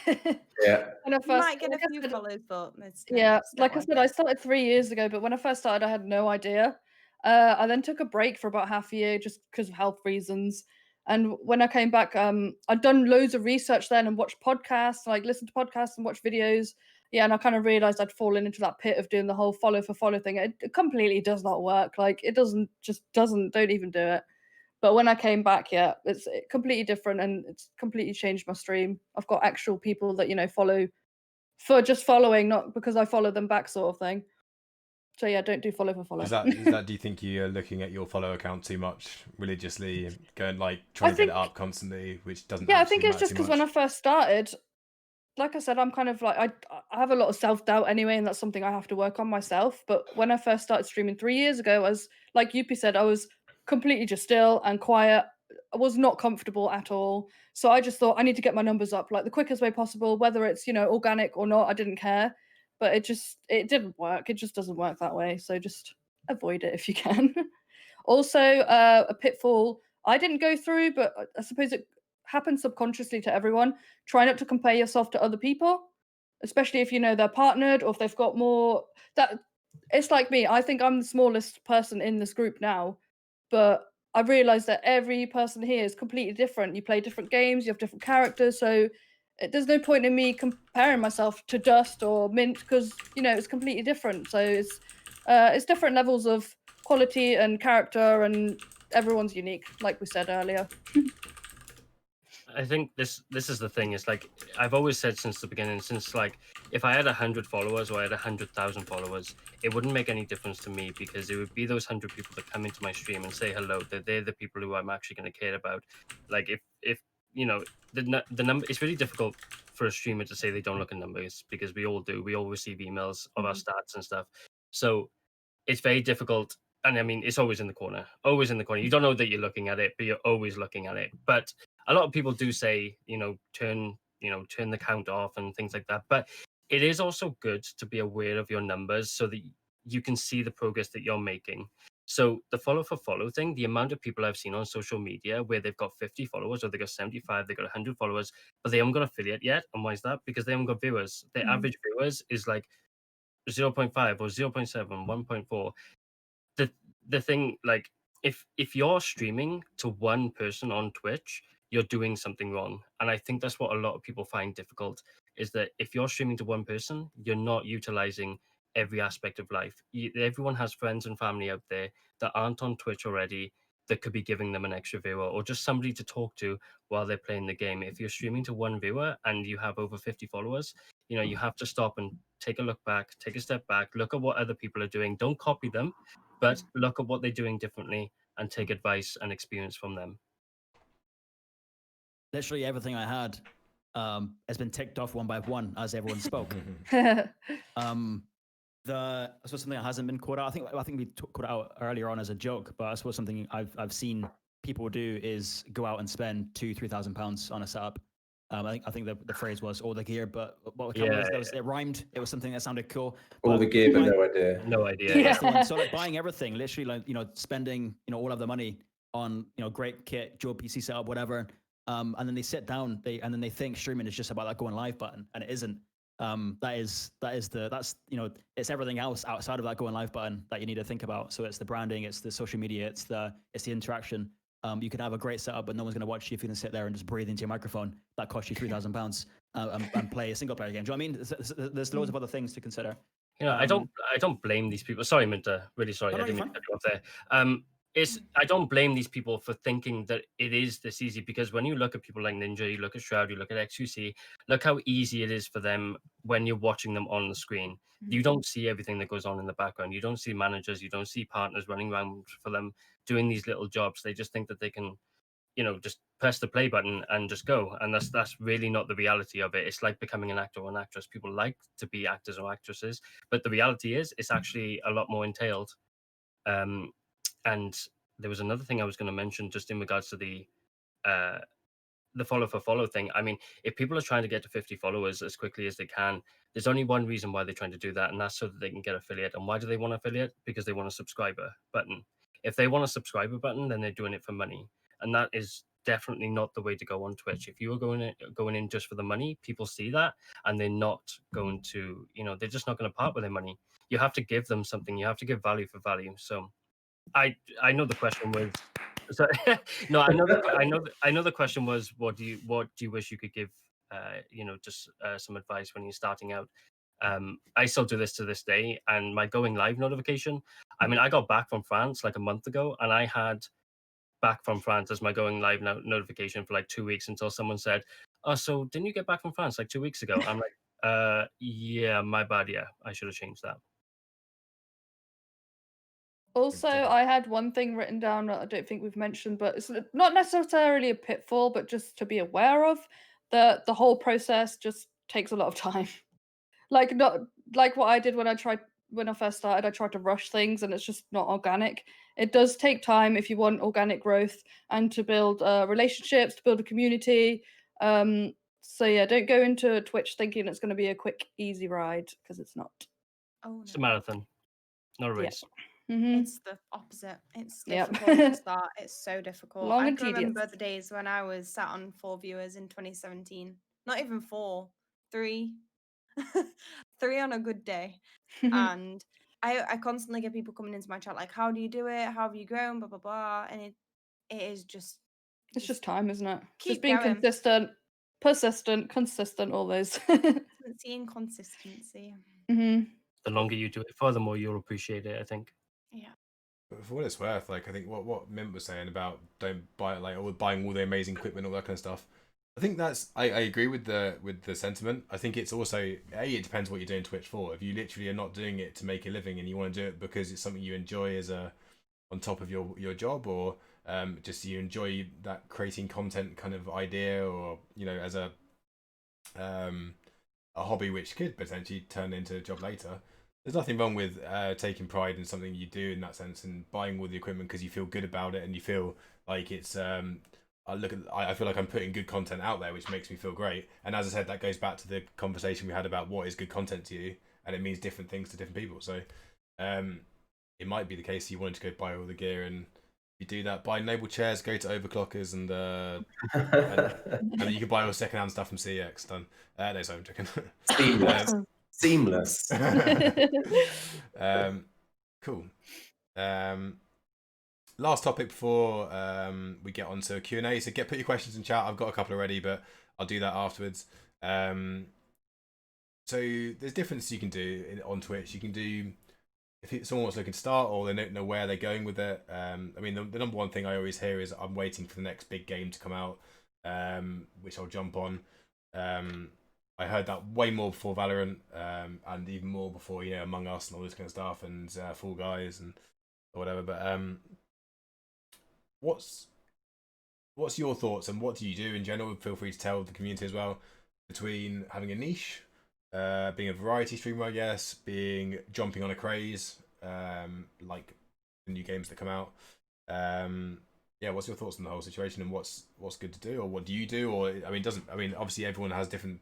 Yeah. When I you might get a few follows, but like I said, I started 3 years ago, but when I first started, I had no idea. I then took a break for about half a year just because of health reasons. And when I came back, I'd done loads of research then and watched podcasts, like listened to podcasts and watched videos. Yeah, and I kind of realized I'd fallen into that pit of doing the whole follow for follow thing. It completely does not work. Like, it doesn't, don't even do it. But when I came back, yeah, it's completely different, and it's completely changed my stream. I've got actual people that follow for just following, not because I follow them back, sort of thing. So yeah, don't do follow for follow. Is that do you think you're looking at your follow account too much religiously, going like trying to get it up constantly, which doesn't? Yeah, I think it's just because when I first started, like I said, I'm kind of like I have a lot of self-doubt anyway, and that's something I have to work on myself. But when I first started streaming 3 years ago, as like YoJupi said, I was completely just still and quiet. I was not comfortable at all. So I just thought I need to get my numbers up like the quickest way possible, whether it's organic or not. I didn't care, but it didn't work. It just doesn't work that way. So just avoid it if you can. Also, a pitfall I didn't go through, but I suppose it happens subconsciously to everyone. Try not to compare yourself to other people, especially if they're partnered or if they've got more. That it's like me. I think I'm the smallest person in this group now, but I realized that every person here is completely different. You play different games, you have different characters, so there's no point in me comparing myself to Dust or Mint because it's completely different. So it's different levels of quality and character, and everyone's unique, like we said earlier. I think this is the thing. It's like I've always said since the beginning, since like if I had 100 followers or I had 100,000 followers, it wouldn't make any difference to me because it would be those 100 people that come into my stream and say hello. That they're the people who I'm actually going to care about. Like if the number, it's really difficult for a streamer to say they don't look at numbers because we all do. We all receive emails of our stats and stuff. So it's very difficult. And I mean, it's always in the corner. Always in the corner. You don't know that you're looking at it, but you're always looking at it. But a lot of people do say, turn the count off and things like that. But it is also good to be aware of your numbers so that you can see the progress that you're making. So the follow for follow thing, the amount of people I've seen on social media where they've got 50 followers or they've got 75, they've got 100 followers, but they haven't got affiliate yet. And why is that? Because they haven't got viewers. Their average viewers is like 0.5 or 0.7, 1.4. The thing, like, if you're streaming to one person on Twitch, you're doing something wrong. And I think that's what a lot of people find difficult, is that if you're streaming to one person, you're not utilizing every aspect of life. Everyone has friends and family out there that aren't on Twitch already, that could be giving them an extra viewer or just somebody to talk to while they're playing the game. If you're streaming to one viewer and you have over 50 followers, you have to stop and take a look back, take a step back, look at what other people are doing. Don't copy them, but look at what they're doing differently and take advice and experience from them. Literally everything I had has been ticked off one by one as everyone spoke. I suppose something that hasn't been caught out. I think we caught it out earlier on as a joke, but I suppose something I've seen people do is go out and spend £2,000-3,000 on a setup. I think the phrase was all the gear, but what it rhymed. It was something that sounded cool. All the gear, but no idea. No idea. Yeah. So like buying everything, literally, like spending all of the money on great kit, dual PC setup, whatever. And then they sit down, and then they think streaming is just about that going live button, and it isn't. That's it's everything else outside of that going live button that you need to think about. So it's the branding, it's the social media, it's the interaction. You can have a great setup, but no one's going to watch you if you can sit there and just breathe into your microphone. That costs you £3,000 and play a single player game. Do you know what I mean? There's loads of other things to consider. I don't blame these people. Sorry, Minter. Really sorry. I didn't mean to cut you off there. I don't blame these people for thinking that it is this easy, because when you look at people like Ninja, you look at Shroud, you look at XQC, look how easy it is for them when you're watching them on the screen. You don't see everything that goes on in the background. You don't see managers, you don't see partners running around for them doing these little jobs. They just think that they can, just press the play button and just go. And that's really not the reality of it. It's like becoming an actor or an actress. People like to be actors or actresses, but the reality is it's actually a lot more entailed. And there was another thing I was going to mention just in regards to the follow for follow thing. I mean, if people are trying to get to 50 followers as quickly as they can, there's only one reason why they're trying to do that, and that's so that they can get affiliate. And why do they want affiliate? Because they want a subscriber button. If they want a subscriber button, then they're doing it for money, and that is definitely not the way to go on Twitch. If you are going in just for the money, people see that, and they're not going to, they're just not going to part with their money. You have to give them something. You have to give value for value. So I know the question was. So, no, I know the question was, what do you wish you could give, just some advice when you're starting out. I still do this to this day, and my going live notification. I mean, I got back from France like a month ago, and I had back from France as my going live notification for like 2 weeks until someone said, "Oh, so didn't you get back from France like 2 weeks ago?" I'm like, yeah, my bad. Yeah, I should have changed that. Also, I had one thing written down that I don't think we've mentioned, but it's not necessarily a pitfall, but just to be aware of, that the whole process just takes a lot of time. Like not like what I did when I first started, I tried to rush things and it's just not organic. It does take time if you want organic growth and to build relationships, to build a community. So yeah, don't go into Twitch thinking it's going to be a quick, easy ride, because it's not. Oh, no. It's a marathon, not a race. It's the opposite. It's difficult to start. It's so difficult. Long I and can remember tedious. the days when I was sat on 4 viewers in 2017. Not even 4, 3. 3 on a good day. And I constantly get people coming into my chat like, how do you do it? How have you grown? Blah, blah, blah. And it is just... It's just time, isn't it? Keep Just being going. consistent, persistent, consistent, all those. Consistency and consistency. The longer you do it for, the more you'll appreciate it, I think. Yeah. But for what it's worth, like I think what Mint was saying about don't buy like or buying all the amazing equipment, all that kind of stuff. I think that's I agree with the sentiment. I think it's also it depends what you're doing Twitch for. If you literally are not doing it to make a living and you want to do it because it's something you enjoy as on top of your job, or just you enjoy that creating content kind of idea, or as a hobby which could potentially turn into a job later. There's nothing wrong with taking pride in something you do in that sense and buying all the equipment because you feel good about it and you feel like it's I feel like I'm putting good content out there, which makes me feel great. And as I said, that goes back to the conversation we had about what is good content to you, and it means different things to different people. So it might be the case you wanted to go buy all the gear, and if you do that, buy noble chairs, go to Overclockers, and you can buy all secondhand stuff from CEX. Done. No, sorry, I'm joking. Seamless. Cool. last topic before we get on to Q&A. So put your questions in chat. I've got a couple already, but I'll do that afterwards. So there's differences you can do on Twitch. You can do, if someone wants looking to start or they don't know where they're going with it. I mean, the number one thing I always hear is I'm waiting for the next big game to come out, which I'll jump on. I heard that way more before Valorant, and even more before, Among Us and all this kind of stuff, and Fall Guys and or whatever. But what's your thoughts, and what do you do in general? Feel free to tell the community as well, between having a niche, being a variety streamer, I guess, jumping on a craze, like the new games that come out. What's your thoughts on the whole situation, and what's good to do, or what do you do? Or obviously everyone has different.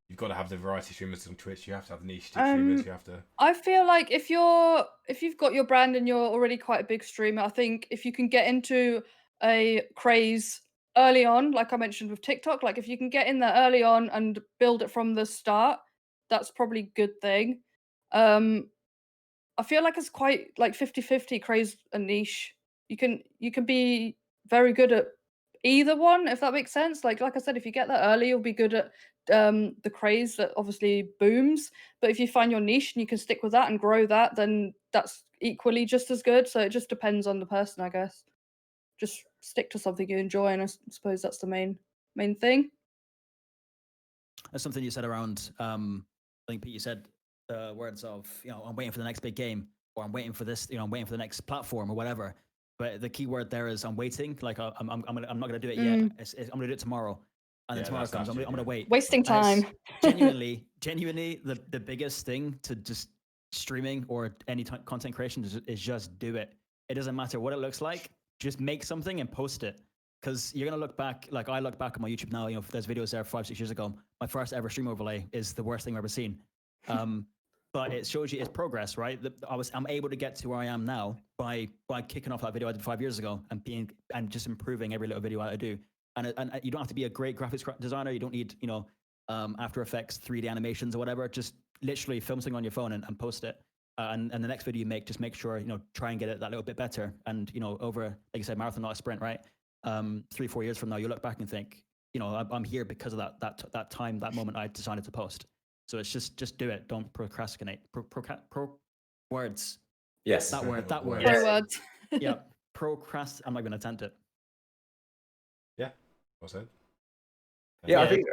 You've got to have the variety streamers on Twitch. You have to have the niche streamers. You have to. I feel like if you've got your brand and you're already quite a big streamer, I think if you can get into a craze early on, like I mentioned with TikTok, like if you can get in there early on and build it from the start, that's probably a good thing. I feel like it's quite like 50-50 craze and niche. You can be very good at either one, if that makes sense. Like I said, if you get that early, you'll be good at the craze that obviously booms. But if you find your niche and you can stick with that and grow that, then that's equally just as good. So it just depends on the person, I guess. Just stick to something you enjoy, and I suppose that's the main thing. That's something you said around. I think Pete, you said words of, I'm waiting for the next big game, or I'm waiting for this, I'm waiting for the next platform or whatever. But the key word there is I'm waiting. Like I'm not going to do it yet. I'm going to do it tomorrow. And then tomorrow comes, I'm going to wait. Wasting time. Genuinely, the biggest thing to just streaming or any content creation is just do it. It doesn't matter what it looks like. Just make something and post it. Because you're going to look back, like I look back on my YouTube now, if there's videos there 5-6 years ago, my first ever stream overlay is the worst thing I've ever seen. But it shows you it's progress, right? I'm able to get to where I am now by kicking off that video I did 5 years ago and just improving every little video I do. And you don't have to be a great graphics designer. You don't need, After Effects, 3D animations or whatever. Just literally film something on your phone and post it. And the next video you make, just make sure, try and get it that little bit better. And, over, like you said, marathon, not a sprint, right? 3-4 years from now, you look back and think, I'm here because of that time, that moment I decided to post. So it's just do it. Don't procrastinate. Words. Yes. That word. Yes. Words. Yeah. I'm not going to attempt it. Yeah. Well said. Yeah, I think,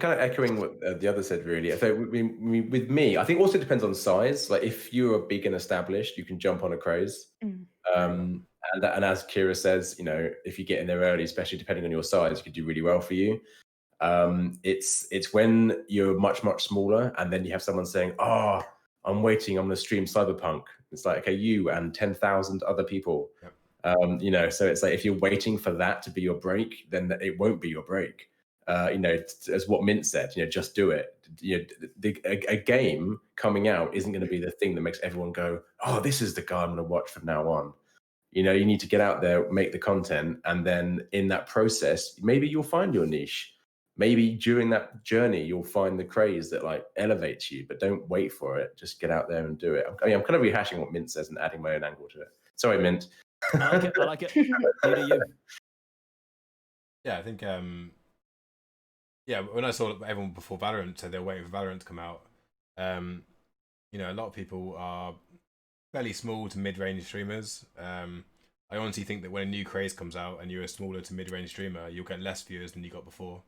kind of echoing what the other said, really. So with me, I think also depends on size. Like if you're big and established, you can jump on a craze. And as Kira says, if you get in there early, especially depending on your size, it could do really well for you. It's when you're much, much smaller and then you have someone saying, oh, I'm waiting, I'm going to stream Cyberpunk. It's like, okay, you and 10,000 other people. Yep. So it's like if you're waiting for that to be your break, then it won't be your break. As what Mint said, just do it. A game coming out isn't going to be the thing that makes everyone go, oh, this is the guy I'm going to watch from now on. You need to get out there, make the content, and then in that process, maybe you'll find your niche. Maybe during that journey, you'll find the craze that like elevates you, but don't wait for it. Just get out there and do it. I'm kind of rehashing what Mint says and adding my own angle to it. Sorry, Mint. I like it. You. Yeah, I think, when I saw everyone before Valorant said they were waiting for Valorant to come out, a lot of people are fairly small to mid-range streamers. I honestly think that when a new craze comes out and you're a smaller to mid-range streamer, you'll get less viewers than you got before,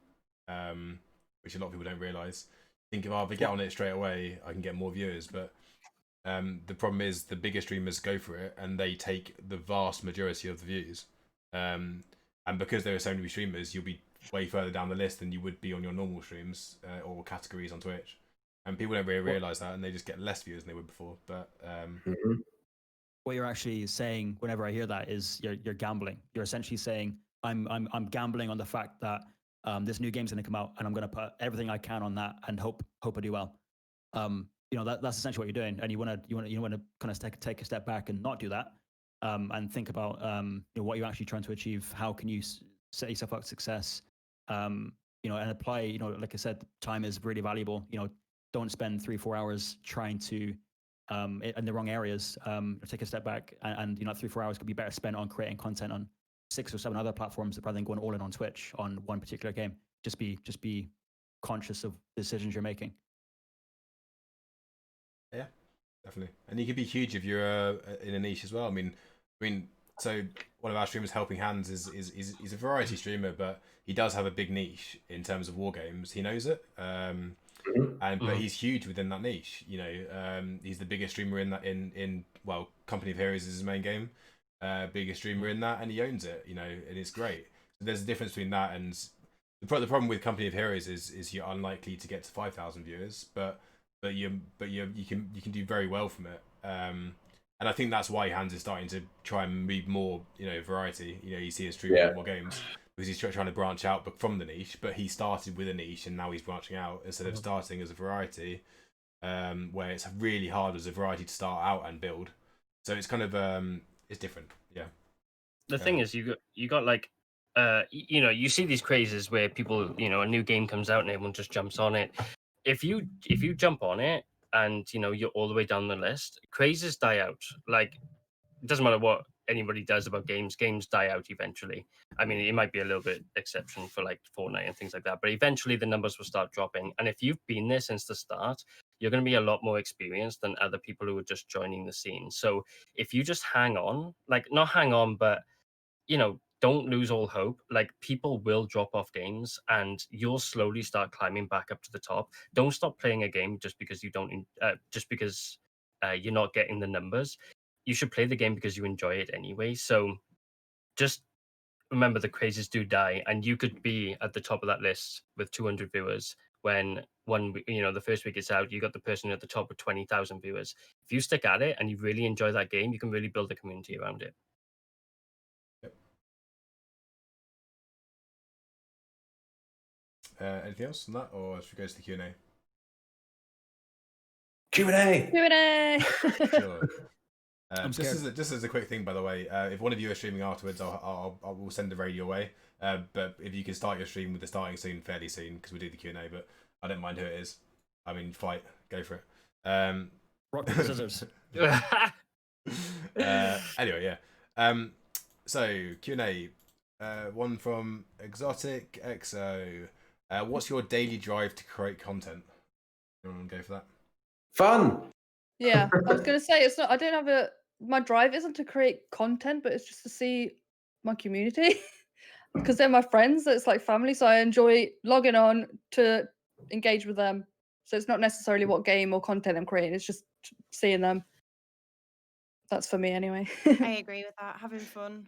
which a lot of people don't realise. Think if I get on it straight away, I can get more viewers. But the problem is the bigger streamers go for it and they take the vast majority of the views. And because there are so many streamers, you'll be way further down the list than you would be on your normal streams or categories on Twitch. And people don't really realise that, and they just get less views than they would before. But what you're actually saying, whenever I hear that, is you're gambling. You're essentially saying I'm gambling on the fact that this new game's going to come out, and I'm going to put everything I can on that and hope I do well. That's essentially what you're doing, and you want to kind of take a step back and not do that, and think about what you're actually trying to achieve. How can you set yourself up for success? And apply. Like I said, time is really valuable. Don't spend 3-4 hours trying to in the wrong areas, take a step back, and 3-4 hours could be better spent on creating content on 6 or 7 other platforms rather than going all in on Twitch on one particular game. Just be conscious of the decisions you're making. Yeah, definitely. And you can be huge if you're in a niche as well. I mean, so one of our streamers, Helping Hands, is a variety streamer, but he does have a big niche in terms of war games. He knows it, but he's huge within that niche. He's the biggest streamer in that. Well, Company of Heroes is his main game. Biggest streamer in that, and he owns it. And it's great. So there's a difference between that and the problem with Company of Heroes is you're unlikely to get to 5,000 viewers, but you can do very well from it. And I think that's why Hans is starting to try and be more, variety. You see him streaming more games because he's trying to branch out from the niche. But he started with a niche and now he's branching out instead of starting as a variety, where it's really hard as a variety to start out and build. So it's kind of it's different. Yeah. The thing is, you got like, you see these crazes where people, a new game comes out and everyone just jumps on it. If you jump on it and you're all the way down the list, crazes die out. Like, it doesn't matter what anybody does about games die out eventually. I mean, it might be a little bit exception for like Fortnite and things like that, but eventually the numbers will start dropping. And if you've been there since the start, you're going to be a lot more experienced than other people who are just joining the scene. So if you just hang on, like not hang on, but don't lose all hope. Like, people will drop off games and you'll slowly start climbing back up to the top. Don't stop playing a game just because you're not getting the numbers. You should play the game because you enjoy it anyway. So just remember, the crazes do die, and you could be at the top of that list with 200 viewers when the first week it's out, you got the person at the top with 20,000 viewers. If you stick at it and you really enjoy that game, you can really build a community around it. Anything else on that, or should we go to the Q&A? Q&A. Q&A. Sure. Just as a quick thing, by the way, if one of you are streaming afterwards, I will send the radio away. But if you can start your stream with the starting scene fairly soon, because we do the Q&A, but I don't mind who it is. I mean, fight, go for it. Rock, paper, scissors. Anyway, yeah. So Q&A. One from Exotic XO. What's your daily drive to create content? You want to go for that? Fun. Yeah, I was gonna say, it's not. I don't have my drive isn't to create content, but it's just to see my community because they're my friends. It's like family, so I enjoy logging on to engage with them. So it's not necessarily what game or content I'm creating; it's just seeing them. That's for me, anyway. I agree with that. Having fun,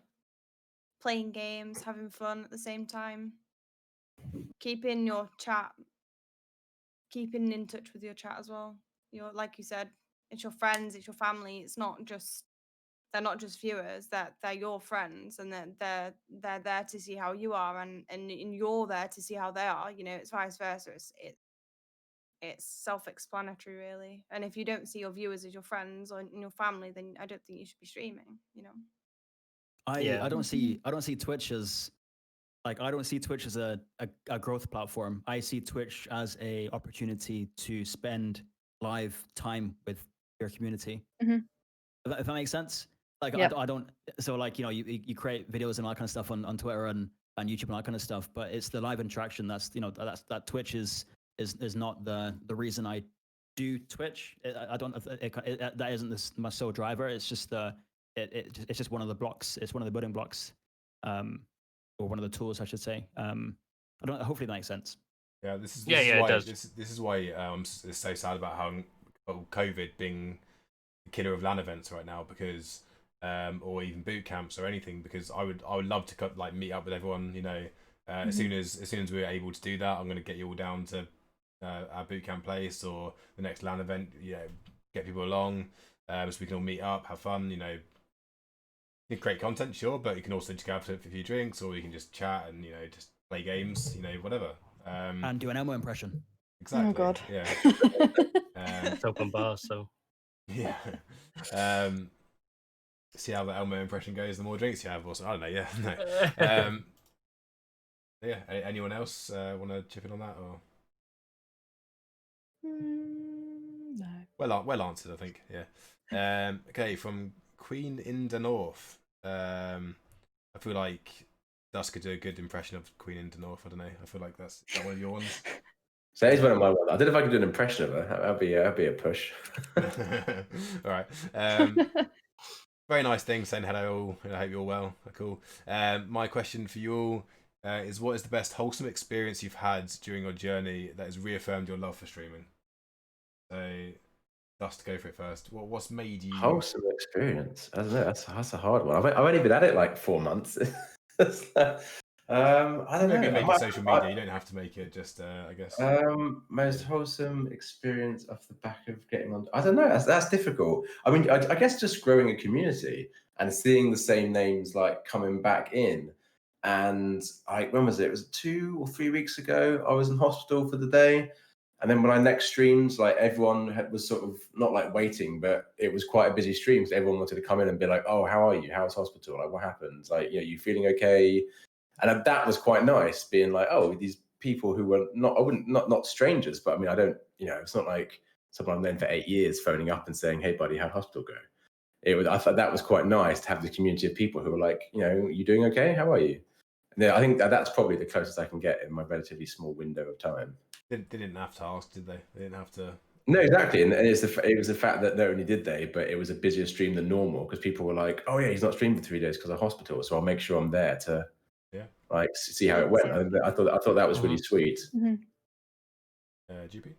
playing games, having fun at the same time, keeping your chat, keeping in touch with your chat as well. Like you said, it's your friends, it's your family. They're not just viewers. They're your friends, and they're there to see how you are, and you're there to see how they are. It's vice versa. It's self-explanatory, really. And if you don't see your viewers as your friends or in your family, then I don't think you should be streaming. I don't see Twitch as a growth platform. I see Twitch as a opportunity to spend live time with your community. Mm-hmm. If that makes sense. Like, yep. I don't. So like, you create videos and all that kind of stuff on Twitter and YouTube and all that kind of stuff. But it's the live interaction that Twitch is not the reason I do Twitch. That isn't my sole driver. It's just it's just one of the blocks. It's one of the building blocks, or one of the tools, I should say. Hopefully that makes sense. Yeah, this is it why does. This is why it's so sad about how COVID being the killer of LAN events right now, because or even boot camps or anything, because I would love to meet up with everyone. As soon as we're able to do that, I'm going to get you all down to our boot camp place or the next LAN event. Get people along, so we can all meet up, have fun. You can create content, sure, but you can also just go out for a few drinks, or you can just chat and just play games, whatever. And do an Elmo impression. Exactly. Oh God. Yeah. It's open bar, so yeah. See how the Elmo impression goes. The more drinks you have, also. I don't know. Yeah. No. Yeah. Anyone else want to chip in on that, or? No. Well answered, I think. Yeah. Okay, from Queen in the North. I feel like Dust could do a good impression of Queen in the North. I don't know. I feel like is that one of your ones? So that is one of my ones. I don't know if I could do an impression of her. That'd be a push. All right. Very nice thing saying hello all. I hope you're all well. Cool. My question for you all is, what is the best wholesome experience you've had during your journey that has reaffirmed your love for streaming? So, Dust, go for it first. What's made you Wholesome experience? I don't know. That's a hard one. I've only been at it like 4 months. I don't know. maybe make it social media? You don't have to make it just. I guess. Most wholesome experience off the back of getting on. I don't know. That's difficult. I mean, I guess just growing a community and seeing the same names like coming back in. And when was it? It was 2 or 3 weeks ago. I was in hospital for the day. And then when I next streamed, like everyone was sort of not like waiting, but it was quite a busy stream because everyone wanted to come in and be like, "Oh, how are you? How's hospital? Like, what happened? Like, you feeling okay?" And that was quite nice, being like, "Oh, these people who were not strangers, but I mean, I don't, it's not like someone I've known for 8 years phoning up and saying, 'Hey, buddy, how'd hospital go?' I thought that was quite nice to have the community of people who were like, you doing okay? How are you?" And I think that's probably the closest I can get in my relatively small window of time. They didn't have to ask, did they? They didn't have to. No, exactly, and it was the fact that not only did they, but it was a busier stream than normal because people were like, "Oh yeah, he's not streamed for 3 days because of hospital, so I'll make sure I'm there to, see how it went." I thought that was really sweet. GP.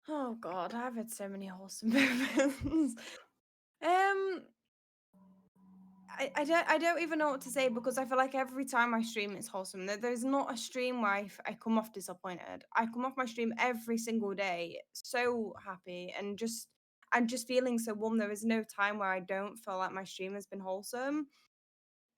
Oh God, I've had so many wholesome moments. I don't even know what to say because I feel like every time I stream it's wholesome. There's not a stream where I come off disappointed. I come off my stream every single day so happy and just feeling so warm. There is no time where I don't feel like my stream has been wholesome.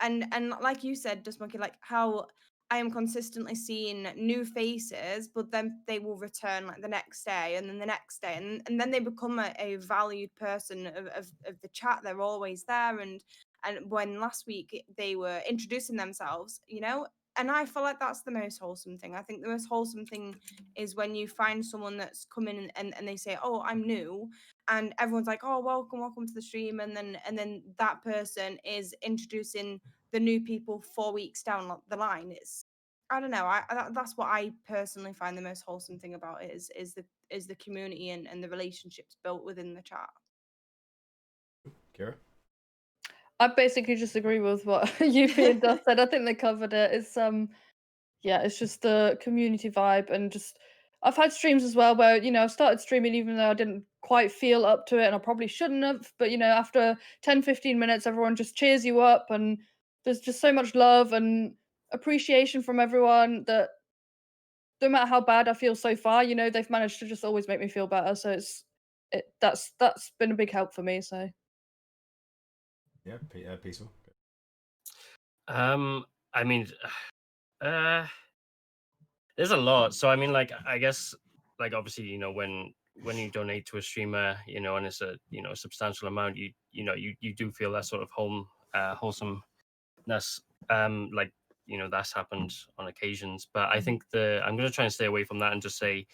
And like you said, DustMonkey, like how I am consistently seeing new faces, but then they will return like the next day and then the next day, and then they become a valued person of the chat. They're always there, and when last week they were introducing themselves, and I feel like that's the most wholesome thing. I think the most wholesome thing is when you find someone that's come in and they say, "Oh, I'm new," and everyone's like, "Oh, welcome to the stream," and then that person is introducing the new people 4 weeks down the line. I don't know. That's what I personally find the most wholesome thing about it is the community and the relationships built within the chat. Kira? I basically just agree with what YoJupi and Dust said. I think they covered it. It's it's just the community vibe, and just I've had streams as well where I've started streaming even though I didn't quite feel up to it, and I probably shouldn't have. But after 10-15 minutes, everyone just cheers you up, and there's just so much love and appreciation from everyone that no matter how bad I feel so far, they've managed to just always make me feel better. So that's been a big help for me. So. Yeah, peaceful. I mean, there's a lot. So I mean, like, I guess, like, obviously, when you donate to a streamer, and it's a a substantial amount, you do feel that sort of wholesomeness. Like, that's happened on occasions, but I think I'm gonna try and stay away from that and just say,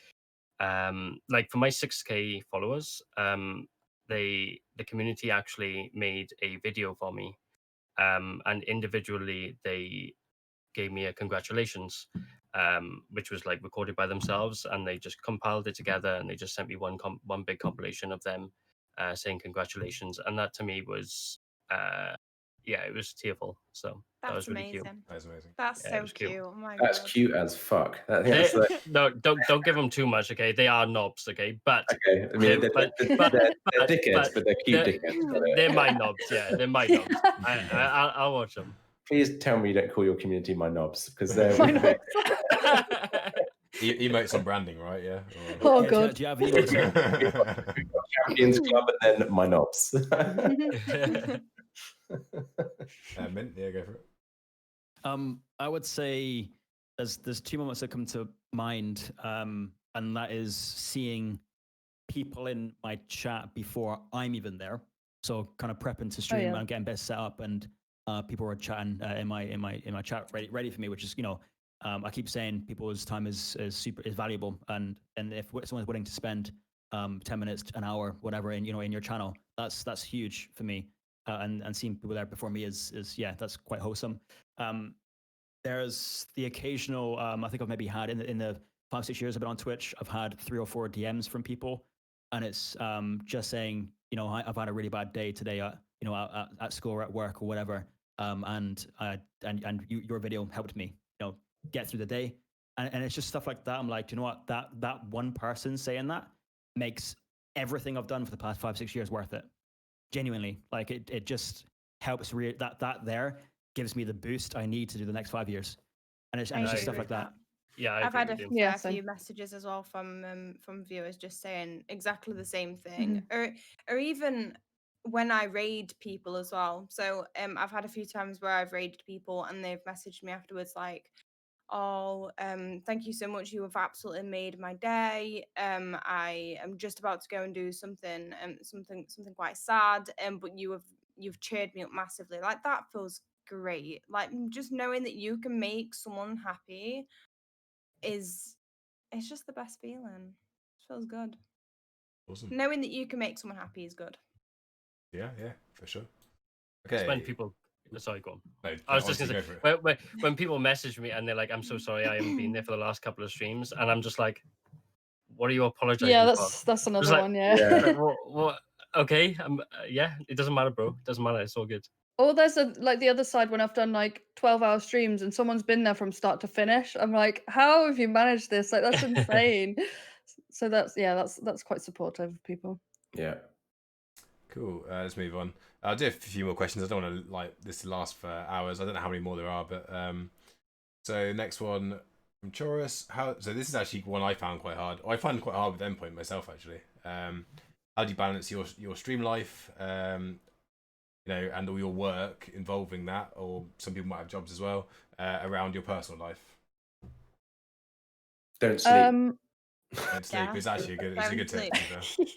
like, for my 6K followers, the community actually made a video for me, and individually they gave me a congratulations, which was like recorded by themselves, and they just compiled it together and they just sent me one big compilation of them saying congratulations, and that to me was it was tearful. So that was really cute. That was amazing. That's so cute. Oh my That's God. cute as fuck. No, don't give them too much, okay? They are knobs, okay? But okay, I mean, they're dickheads, but they're cute dickheads. They're my knobs, yeah. They're my knobs. I'll watch them. Please tell me you don't call your community my knobs, because they're emotes on branding, right? Yeah. Oh God. Do you have emotes? Champions Club and then my knobs. Mint, yeah, go for it. I would say there's 2 moments that come to mind, and that is seeing people in my chat before I'm even there. So kind of prepping to stream and getting best set up, and people were chatting in my chat ready for me, which is I keep saying people's time is valuable, and if someone's willing to spend 10 minutes, an hour, whatever, in in your channel, that's huge for me. And seeing people there before me is that's quite wholesome. There's the occasional I think I've maybe had in the 5-6 years I've been on Twitch, I've had 3 or 4 DMs from people, and it's just saying, I've had a really bad day today at school or at work or whatever, and your video helped me get through the day, and it's just stuff like that. I'm like, you know what, that one person saying that makes everything I've done for the past 5-6 years worth it. Genuinely, like it just helps that there gives me the boost I need to do the next 5 years, and it's just stuff like that. Yeah, I've had a few messages as well from viewers just saying exactly the same thing, or even when I raid people as well. So I've had a few times where I've raided people and they've messaged me afterwards like, "Oh, thank you so much. You have absolutely made my day. I am just about to go and do something quite sad, but you've cheered me up massively." Like that feels great. Like just knowing that you can make someone happy it's just the best feeling. It feels good. Awesome. Knowing that you can make someone happy is good. Yeah, for sure. Okay. It's when people, sorry, go on. No, I was just gonna say when people message me and they're like, "I'm so sorry, I haven't been there for the last couple of streams," and I'm just like, "What are you apologizing for?" That's another like, one. Yeah. Like, what? Okay, yeah, it doesn't matter, bro. It doesn't matter. It's all good. Or there's the other side when I've done like 12-hour streams and someone's been there from start to finish. I'm like, how have you managed this? Like that's insane. So that's quite supportive of people. Yeah. Cool. Let's move on. I'll do a few more questions. I don't want to like this to last for hours. I don't know how many more there are, but so next one from Chorus. So this is actually one I found quite hard. I find it quite hard with Endpoint myself actually. How do you balance your stream life? And all your work involving that, or some people might have jobs as well, around your personal life. Don't sleep. Don't sleep is actually a good tip.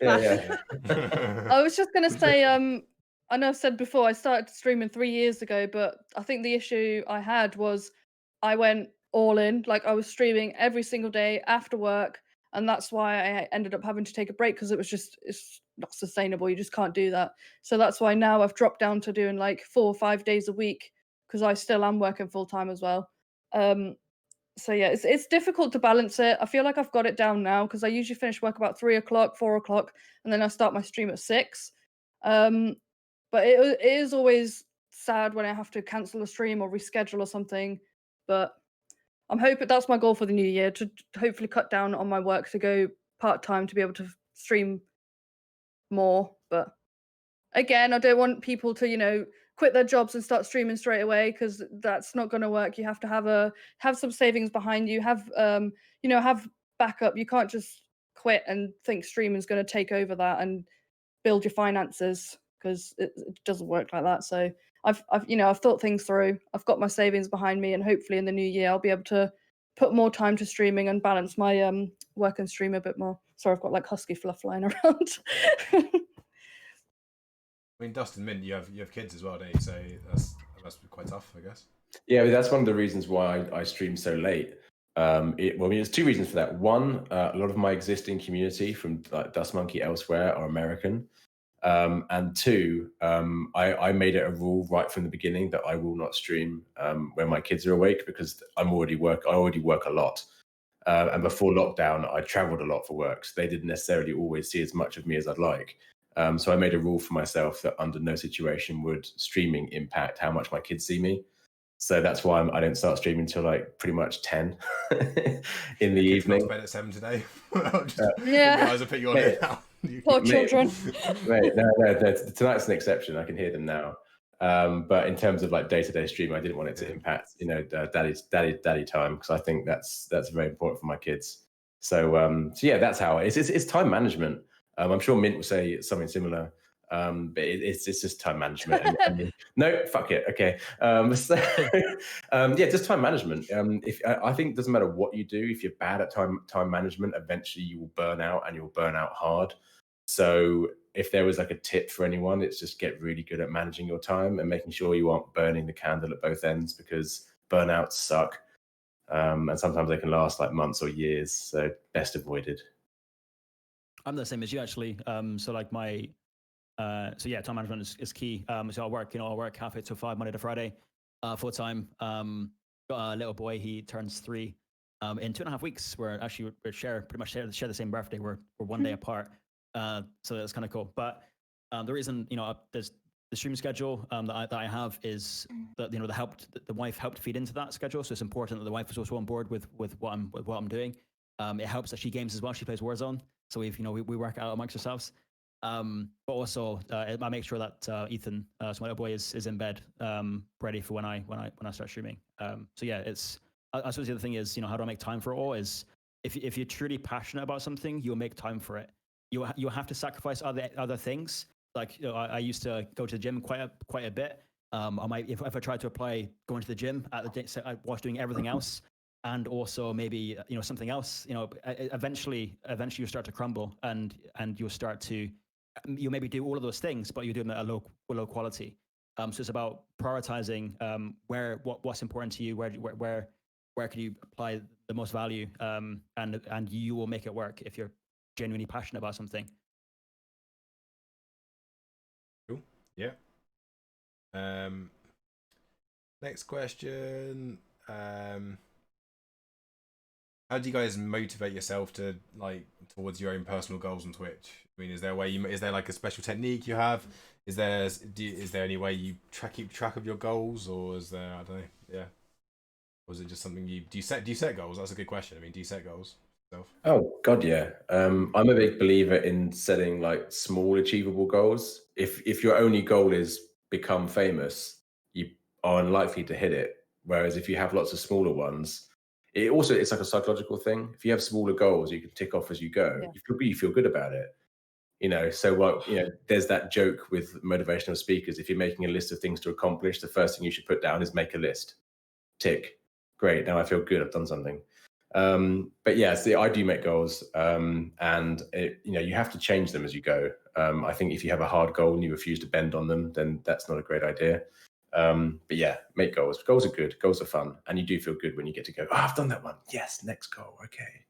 Yeah. I was just gonna say, I know I've said before I started streaming 3 years ago, but I think the issue I had was I went all in. Like I was streaming every single day after work, and that's why I ended up having to take a break because it's not sustainable. You just can't do that. So that's why now I've dropped down to doing like 4 or 5 days a week because I still am working full time as well. So yeah, it's difficult to balance it. I feel like I've got it down now because I usually finish work about 3 o'clock, 4 o'clock, and then I start my stream at 6. But it is always sad when I have to cancel a stream or reschedule or something. But I'm hoping that's my goal for the new year, to hopefully cut down on my work to go part-time to be able to stream more. But again, I don't want people to quit their jobs and start streaming straight away because that's not going to work. You have to have some savings behind you, have backup. You can't just quit and think streaming is going to take over that and build your finances, because it doesn't work like that. So I've thought things through. I've got my savings behind me, and hopefully in the new year I'll be able to put more time to streaming and balance my work and stream a bit more. Sorry, I've got like husky fluff flying around. I mean, Dust and Mint, you have kids as well, don't you? So that must be quite tough, I guess. Yeah, but that's one of the reasons why I stream so late. There's 2 reasons for that. One, a lot of my existing community from like Dust Monkey elsewhere are American. And 2, I made it a rule right from the beginning that I will not stream when my kids are awake, because I already work a lot. And before lockdown, I traveled a lot for work, so they didn't necessarily always see as much of me as I'd like. So I made a rule for myself that under no situation would streaming impact how much my kids see me. So that's why I don't start streaming until like pretty much 10 in the evening. To bed at 7 today. Yeah. Guys, I'll put you on here now. Poor children. Right, no, tonight's an exception. I can hear them now. But in terms of like day-to-day streaming, I didn't want it to impact, daddy time, because I think that's very important for my kids. So yeah, that's how it's time management. I'm sure Mint will say something similar. But it's just time management. No, fuck it. Okay. Yeah, just time management. I think it doesn't matter what you do. If you're bad at time management, eventually you will burn out, and you'll burn out hard. So if there was like a tip for anyone, it's just get really good at managing your time and making sure you aren't burning the candle at both ends, because burnouts suck. And sometimes they can last like months or years, so best avoided. I'm the same as you actually. So like my time management is key. So I work half 8 to 5 Monday to Friday, full time. Got a little boy, he turns 3 in 2.5 weeks. We're actually pretty much share the same birthday. We're 1 day apart. So that's kind of cool. But the reason there's the stream schedule that I have is that the wife helped feed into that schedule. So it's important that the wife is also on board with what I'm doing. It helps that she games as well. She plays Warzone, so we work out amongst ourselves. But also I make sure that Ethan, so my little boy, is in bed, ready for when I start streaming. So yeah, it's I suppose the other thing is how do I make time for it all? Is if you're truly passionate about something, you'll make time for it. You'll have to sacrifice other things. Like I used to go to the gym quite a bit. I might if I tried to apply going to the gym whilst doing everything else, and also maybe something else. Eventually you start to crumble, and you'll start to maybe do all of those things, but you're doing it at a low quality. So it's about prioritizing what's important to you, where can you apply the most value, and you will make it work if you're genuinely passionate about something. Cool. Yeah. Next question. How do you guys motivate yourself to towards your own personal goals on Twitch? I mean, is there like a special technique you have? Is there any way you keep track of your goals, or is there, I don't know, yeah? Or is it just something do you set goals? That's a good question. I mean, do you set goals yourself? Oh God, yeah. I'm a big believer in setting like small achievable goals. If your only goal is become famous, you are unlikely to hit it. Whereas if you have lots of smaller ones, it's like a psychological thing. If you have smaller goals, you can tick off as you go. Yeah. You feel good about it. So there's that joke with motivational speakers. If you're making a list of things to accomplish, the first thing you should put down is make a list. Tick. Great. Now I feel good. I've done something. But yeah, I do make goals, and you have to change them as you go. I think if you have a hard goal and you refuse to bend on them, then that's not a great idea. But yeah, make goals. Goals are good. Goals are fun, and you do feel good when you get to go, oh, I've done that one. Yes, next goal. Okay.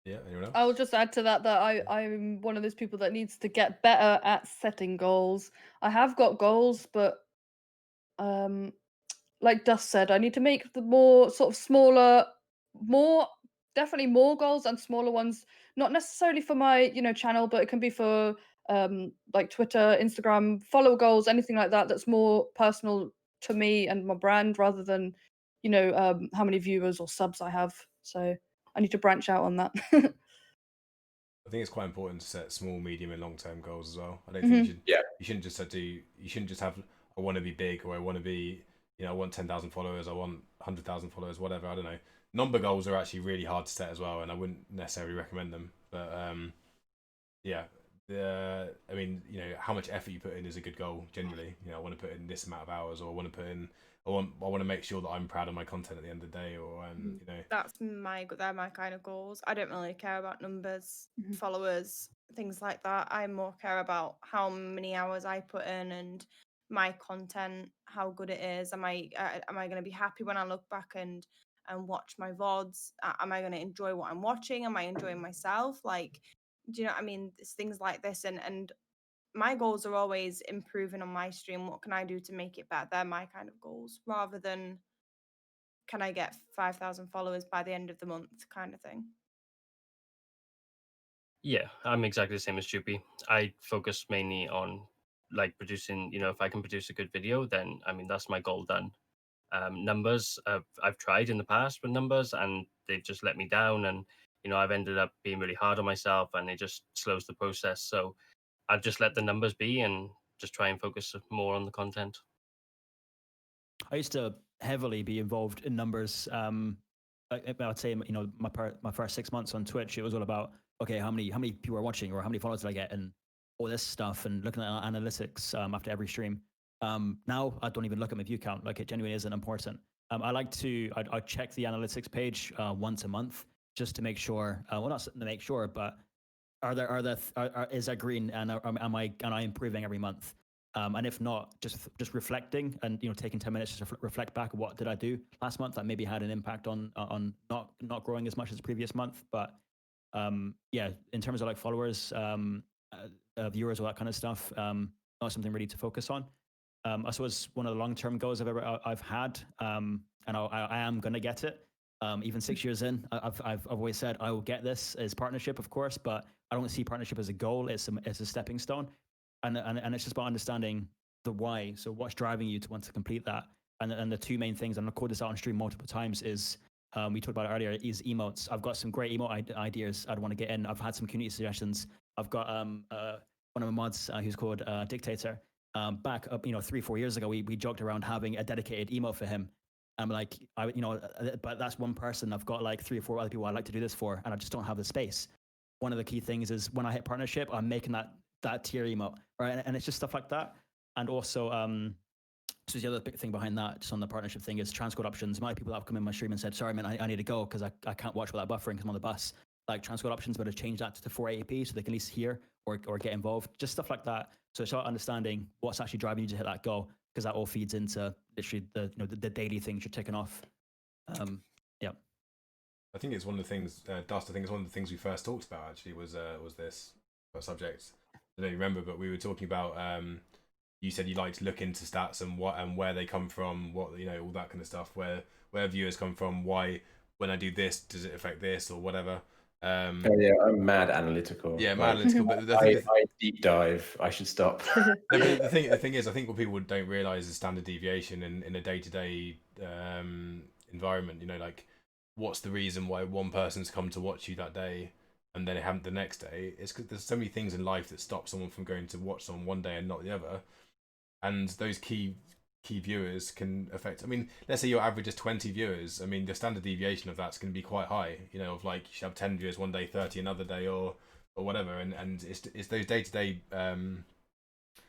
Yeah, anyone else? I'll just add to that I'm one of those people that needs to get better at setting goals. I have got goals, but like Dust said, I need to make the more sort of smaller, definitely more goals and smaller ones. Not necessarily for my channel, but it can be for like Twitter, Instagram, follow goals, anything like that. That's more personal to me and my brand, rather than how many viewers or subs I have. So I need to branch out on that. I think it's quite important to set small, medium, and long-term goals as well. I don't think you shouldn't just have I want to be big, or I want to be I want 10,000 followers, I want 100,000 followers, whatever. I don't know. Number goals are actually really hard to set as well, and I wouldn't necessarily recommend them. But yeah, I mean, how much effort you put in is a good goal generally. I want to put in this amount of hours, or I want to make sure that I'm proud of my content at the end of the day, or they're my kind of goals. I don't really care about numbers, followers, things like that. I more care about how many hours I put in and my content, how good it is. Am I going to be happy when I look back and watch my VODs? Am I going to enjoy what I'm watching? Am I enjoying myself? Like, do you know what I mean? It's things like this, and my goals are always improving on my stream. What can I do to make it better? They're my kind of goals, rather than can I get 5,000 followers by the end of the month kind of thing. Yeah, I'm exactly the same as YoJupi. I focus mainly on like producing, if I can produce a good video, then I mean that's my goal done. Numbers, I've tried in the past with numbers and they've just let me down, and I've ended up being really hard on myself, and it just slows the process. So I've just let the numbers be and just try and focus more on the content. I used to heavily be involved in numbers. I'd say my first 6 months on Twitch, it was all about okay, how many people are watching, or how many followers did I get, and all this stuff, and looking at analytics after every stream. Now I don't even look at my view count. Like, it genuinely isn't important. I check the analytics page once a month just to make sure. Well, not to make sure, but is that green, and am I improving every month? And if not, just reflecting and taking 10 minutes to reflect back on what did I do last month that maybe had an impact on not growing as much as the previous month. But yeah, in terms of like followers, viewers, all that kind of stuff, not something really to focus on. I suppose one of the long-term goals I've had, and I am going to get it. Even 6 years in, I've always said I will get this as partnership, of course, but I don't see partnership as a goal. It's a stepping stone, and it's just about understanding the why. So what's driving you to want to complete that? And the two main things, and I've called this out on stream multiple times, is we talked about it earlier, is emotes. I've got some great emote ideas I'd want to get in. I've had some community suggestions. I've got one of my mods who's called Dictator. Back up, 3-4 years ago, we joked around having a dedicated emote for him. I'm like, but that's one person. I've got like 3 or 4 other people I'd like to do this for, and I just don't have the space. One of the key things is when I hit partnership, I'm making that tier emote, right? And it's just stuff like that. And also, so the other big thing behind that, just on the partnership thing, is transcode options. My people that have come in my stream and said, sorry, man, I need to go because I can't watch without buffering because I'm on the bus. Like transcode options, but to change that to 480p so they can at least hear or get involved, just stuff like that. So it's about understanding what's actually driving you to hit that goal, because that all feeds into literally the daily things you're ticking off. Yeah. I think it's one of the things, Dust. I think it's one of the things we first talked about actually was this subject. I don't know if you remember, but we were talking about. You said you like to look into stats and where they come from, what all that kind of stuff, where viewers come from, why when I do this does it affect this or whatever. Oh yeah, I'm mad analytical. Yeah, mad analytical. But I deep dive. I should stop. No, but the thing is, I think what people don't realize is standard deviation in a day-to-day environment. Like what's the reason why one person's come to watch you that day and then they haven't the next day? It's because there's so many things in life that stop someone from going to watch someone one day and not the other, and those key viewers can affect. I mean, let's say your average is 20 viewers. I mean, the standard deviation of that's going to be quite high. Of like you should have 10 viewers one day, 30 another day, or whatever. And it's those day-to-day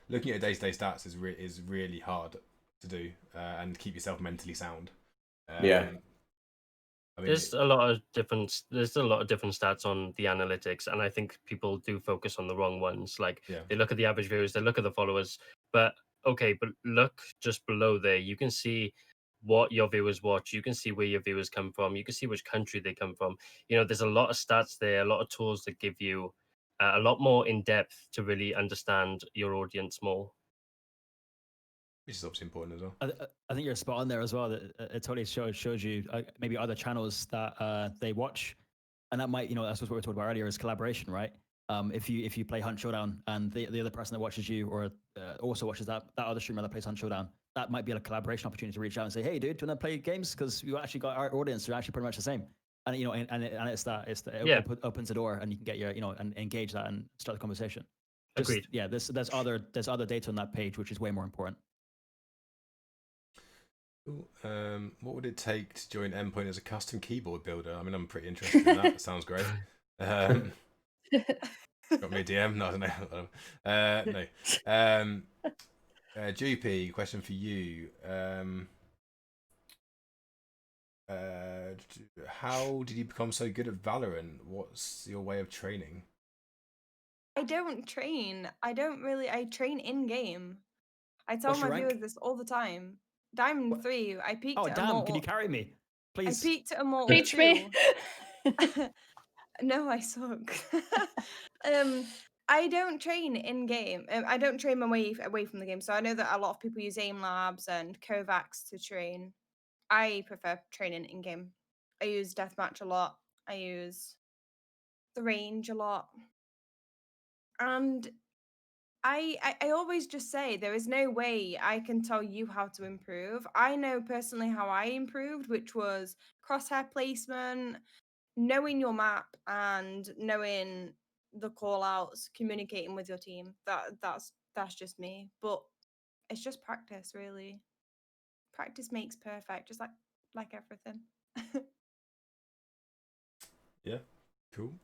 looking at day-to-day stats is really hard to do and keep yourself mentally sound. Yeah. I mean, there's a lot of different stats on the analytics, and I think people do focus on the wrong ones. Like they look at the average viewers, they look at the followers, but look just below there. You can see what your viewers watch. You can see where your viewers come from. You can see which country they come from. There's a lot of stats there, a lot of tools that give you a lot more in depth to really understand your audience more. Which is obviously important as well. I think you're spot on there as well. That it totally shows you maybe other channels that they watch, and that might that's what we were talking about earlier is collaboration, right? If you play Hunt Showdown and the other person that watches you or also watches that other streamer that plays Hunt Showdown, that might be a collaboration opportunity to reach out and say, hey, dude, do you want to play games? Because you actually got our audience are actually pretty much the same, and it opens the door, and you can get your and engage that and start the conversation. Agreed. Yeah, there's other data on that page which is way more important. What would it take to join Endpoint as a custom keyboard builder? I mean, I'm pretty interested in that. Sounds great. Got me a DM? No, I don't know. No. Jupi, question for you. How did you become so good at Valorant? What's your way of training? I don't train. I train in game. I tell What's your my rank? viewers this all the time. Diamond 3. I peaked Oh at damn! Immortal. Can you carry me, please? I peaked at Immortal Teach 2. me. No, I suck. I don't train in game. I don't train my way away from the game. So I know that a lot of people use aim labs and Kovacs to train. I prefer training in game. I use deathmatch a lot. I use the range a lot. And I always just say there is no way I can tell you how to improve. I know personally how I improved, which was crosshair placement, knowing your map and knowing the call outs, communicating with your team. That's just me. But it's just practice, really. Practice makes perfect, just like everything. Yeah, cool.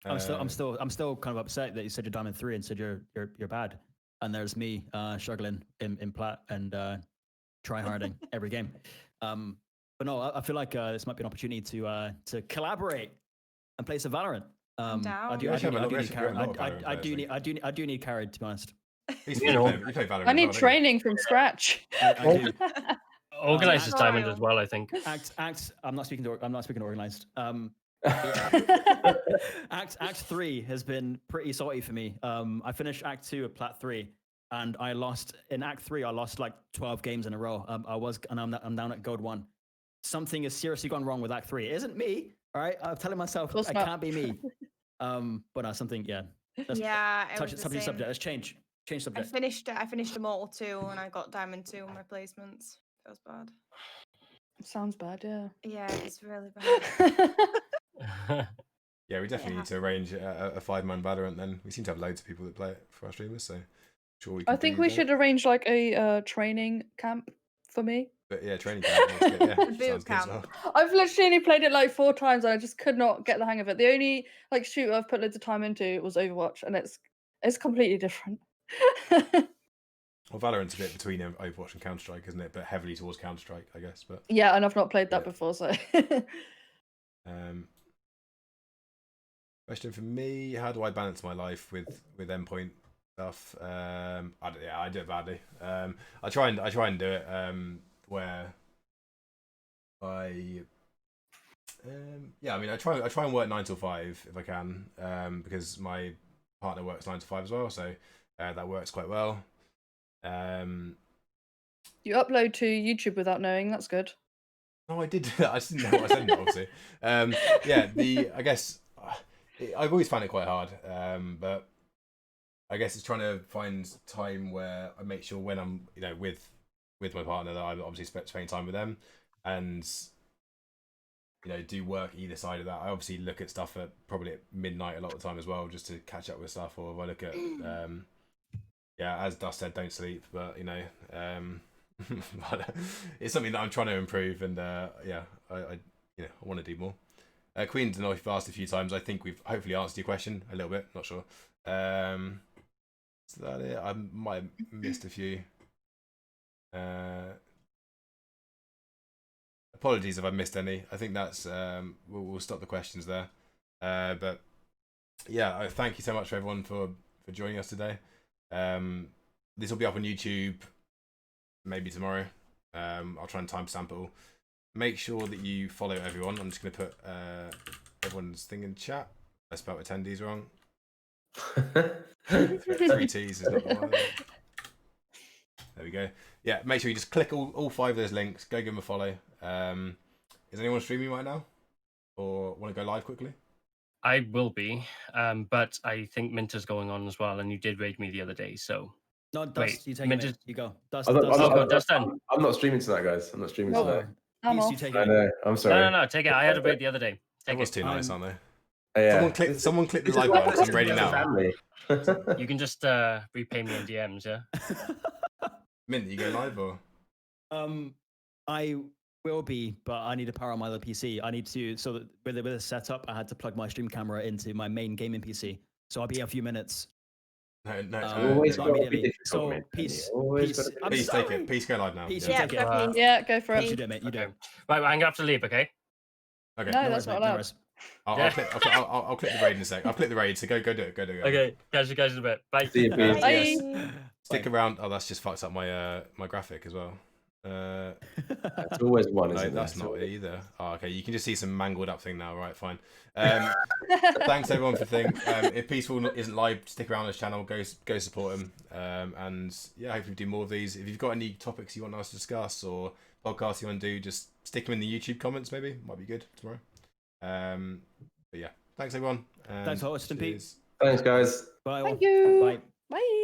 I'm still kind of upset that you said you're Diamond 3 and said you're bad, and there's me struggling in plat and try-harding every game. But no, I feel like this might be an opportunity to collaborate and play some Valorant. I'm down. I do need Carrot, to be honest. Peaceful, You know, you play Valorant. I as need well, don't you? training from scratch. I do. Organized is diamond Tutorial. as well, I think. Act. I'm not speaking organized. Act 3 has been pretty salty for me. I finished Act 2 at Plat 3, and I lost in Act 3. I lost like 12 games in a row. I'm down at Gold 1. Something has seriously gone wrong with Act 3. It isn't me. All right, I'm telling myself it can't be me. But something, yeah. Yeah, it was the Subject. same. Let's change I subject. finished Immortal 2 and I got Diamond 2 on replacements. Feels bad. Sounds bad, yeah. Yeah, it's really bad. Yeah, we definitely need to arrange a 5-man Valorant then. We seem to have loads of people that play it for our streamers, so sure we can I think do we that. should arrange like a training camp for me. But yeah, training camp. That's good. Yeah, boot sounds good as camp. well. I've literally only played it like 4 times and I just could not get the hang of it. The only like shooter I've put loads of time into was Overwatch, and it's completely different. Well, Valorant's a bit between Overwatch and Counter-Strike, isn't it? But heavily towards Counter-Strike, I guess. But Yeah, and I've not played that Yeah. before, so question for me: how do I balance my life with endpoint stuff? I do it badly. I try and do it where I I mean I try and work 9 till 5 if I can, because my partner works 9 to 5 as well, so that works quite well. you upload to YouTube without knowing. That's good. No, I did. I just didn't know what I said, obviously. I guess I've always found it quite hard, but I guess it's trying to find time where I make sure when I'm, with my partner that I'm obviously spending time with them, and do work either side of that. I obviously look at stuff at probably at midnight a lot of the time as well, just to catch up with stuff. Or if I look at, as Dust said, don't sleep, but but it's something that I'm trying to improve, and I want to do more. Queen, I know you've asked a few times. I think we've hopefully answered your question a little bit. Not sure. Is that it? I might have missed a few. Apologies if I missed any. I think that's we'll stop the questions there. But yeah, thank you so much for everyone for joining us today. This will be up on YouTube maybe tomorrow. I'll try and timestamp it all. Make sure that you follow everyone. I'm just going to put everyone's thing in chat. I spelled attendees wrong. 3 T's is not the one. There we go. Yeah, make sure you just click all 5 of those links. Go give them a follow. Is anyone streaming right now? Or want to go live quickly? I will be, but I think Minter's going on as well, and you did raid me the other day, so... No, Dust, Wait, you take Minter's... it. You go. Dust, I'm not streaming tonight, guys. I'm not streaming tonight. I'm Peace, off. you take I it. know. I'm sorry. No, take it. I had a raid the other day. Take Everyone's it. too nice, aren't they? Yeah. Someone click the This is like why- button. this I'm is ready why now. family. You can just repay me in DMs, yeah? Mint, you go live or? I will be, but I need to power on my other PC. I need to, so that with a setup, I had to plug my stream camera into my main gaming PC. So I'll be a few minutes. No. Always not gotta be immediately. difficult, So mate. peace. Always Peace. gotta be I'm Please sorry. take it. Please go live now. Peace, Yeah. you take it. go for Yeah, go for You it. do it, mate. You do Okay. it. Right, I'm going to have to leave, okay? Okay. No, No that's worries, not mate, no allowed. worries. I'll click the raid in a sec. I'll click the raid, so go do it. Go do it. Okay, catch you guys in a bit. Bye. See you, Pete. Bye. Yes. Stick around. Oh, that's just fucked up my my graphic as well. It's always one, No, isn't it? that's It's not always- it either. Oh, okay, you can just see some mangled up thing now. Right, fine. Thanks everyone for thing. If Peaceful isn't live, stick around on his channel. Go support him. And yeah, hopefully do more of these. If you've got any topics you want us to discuss or podcasts you want to do, just stick them in the YouTube comments. Maybe might be good tomorrow. But yeah, thanks everyone. Thanks for hosting, Pete. cheers. Thanks, guys. Bye. all. Thank you. Bye. Bye.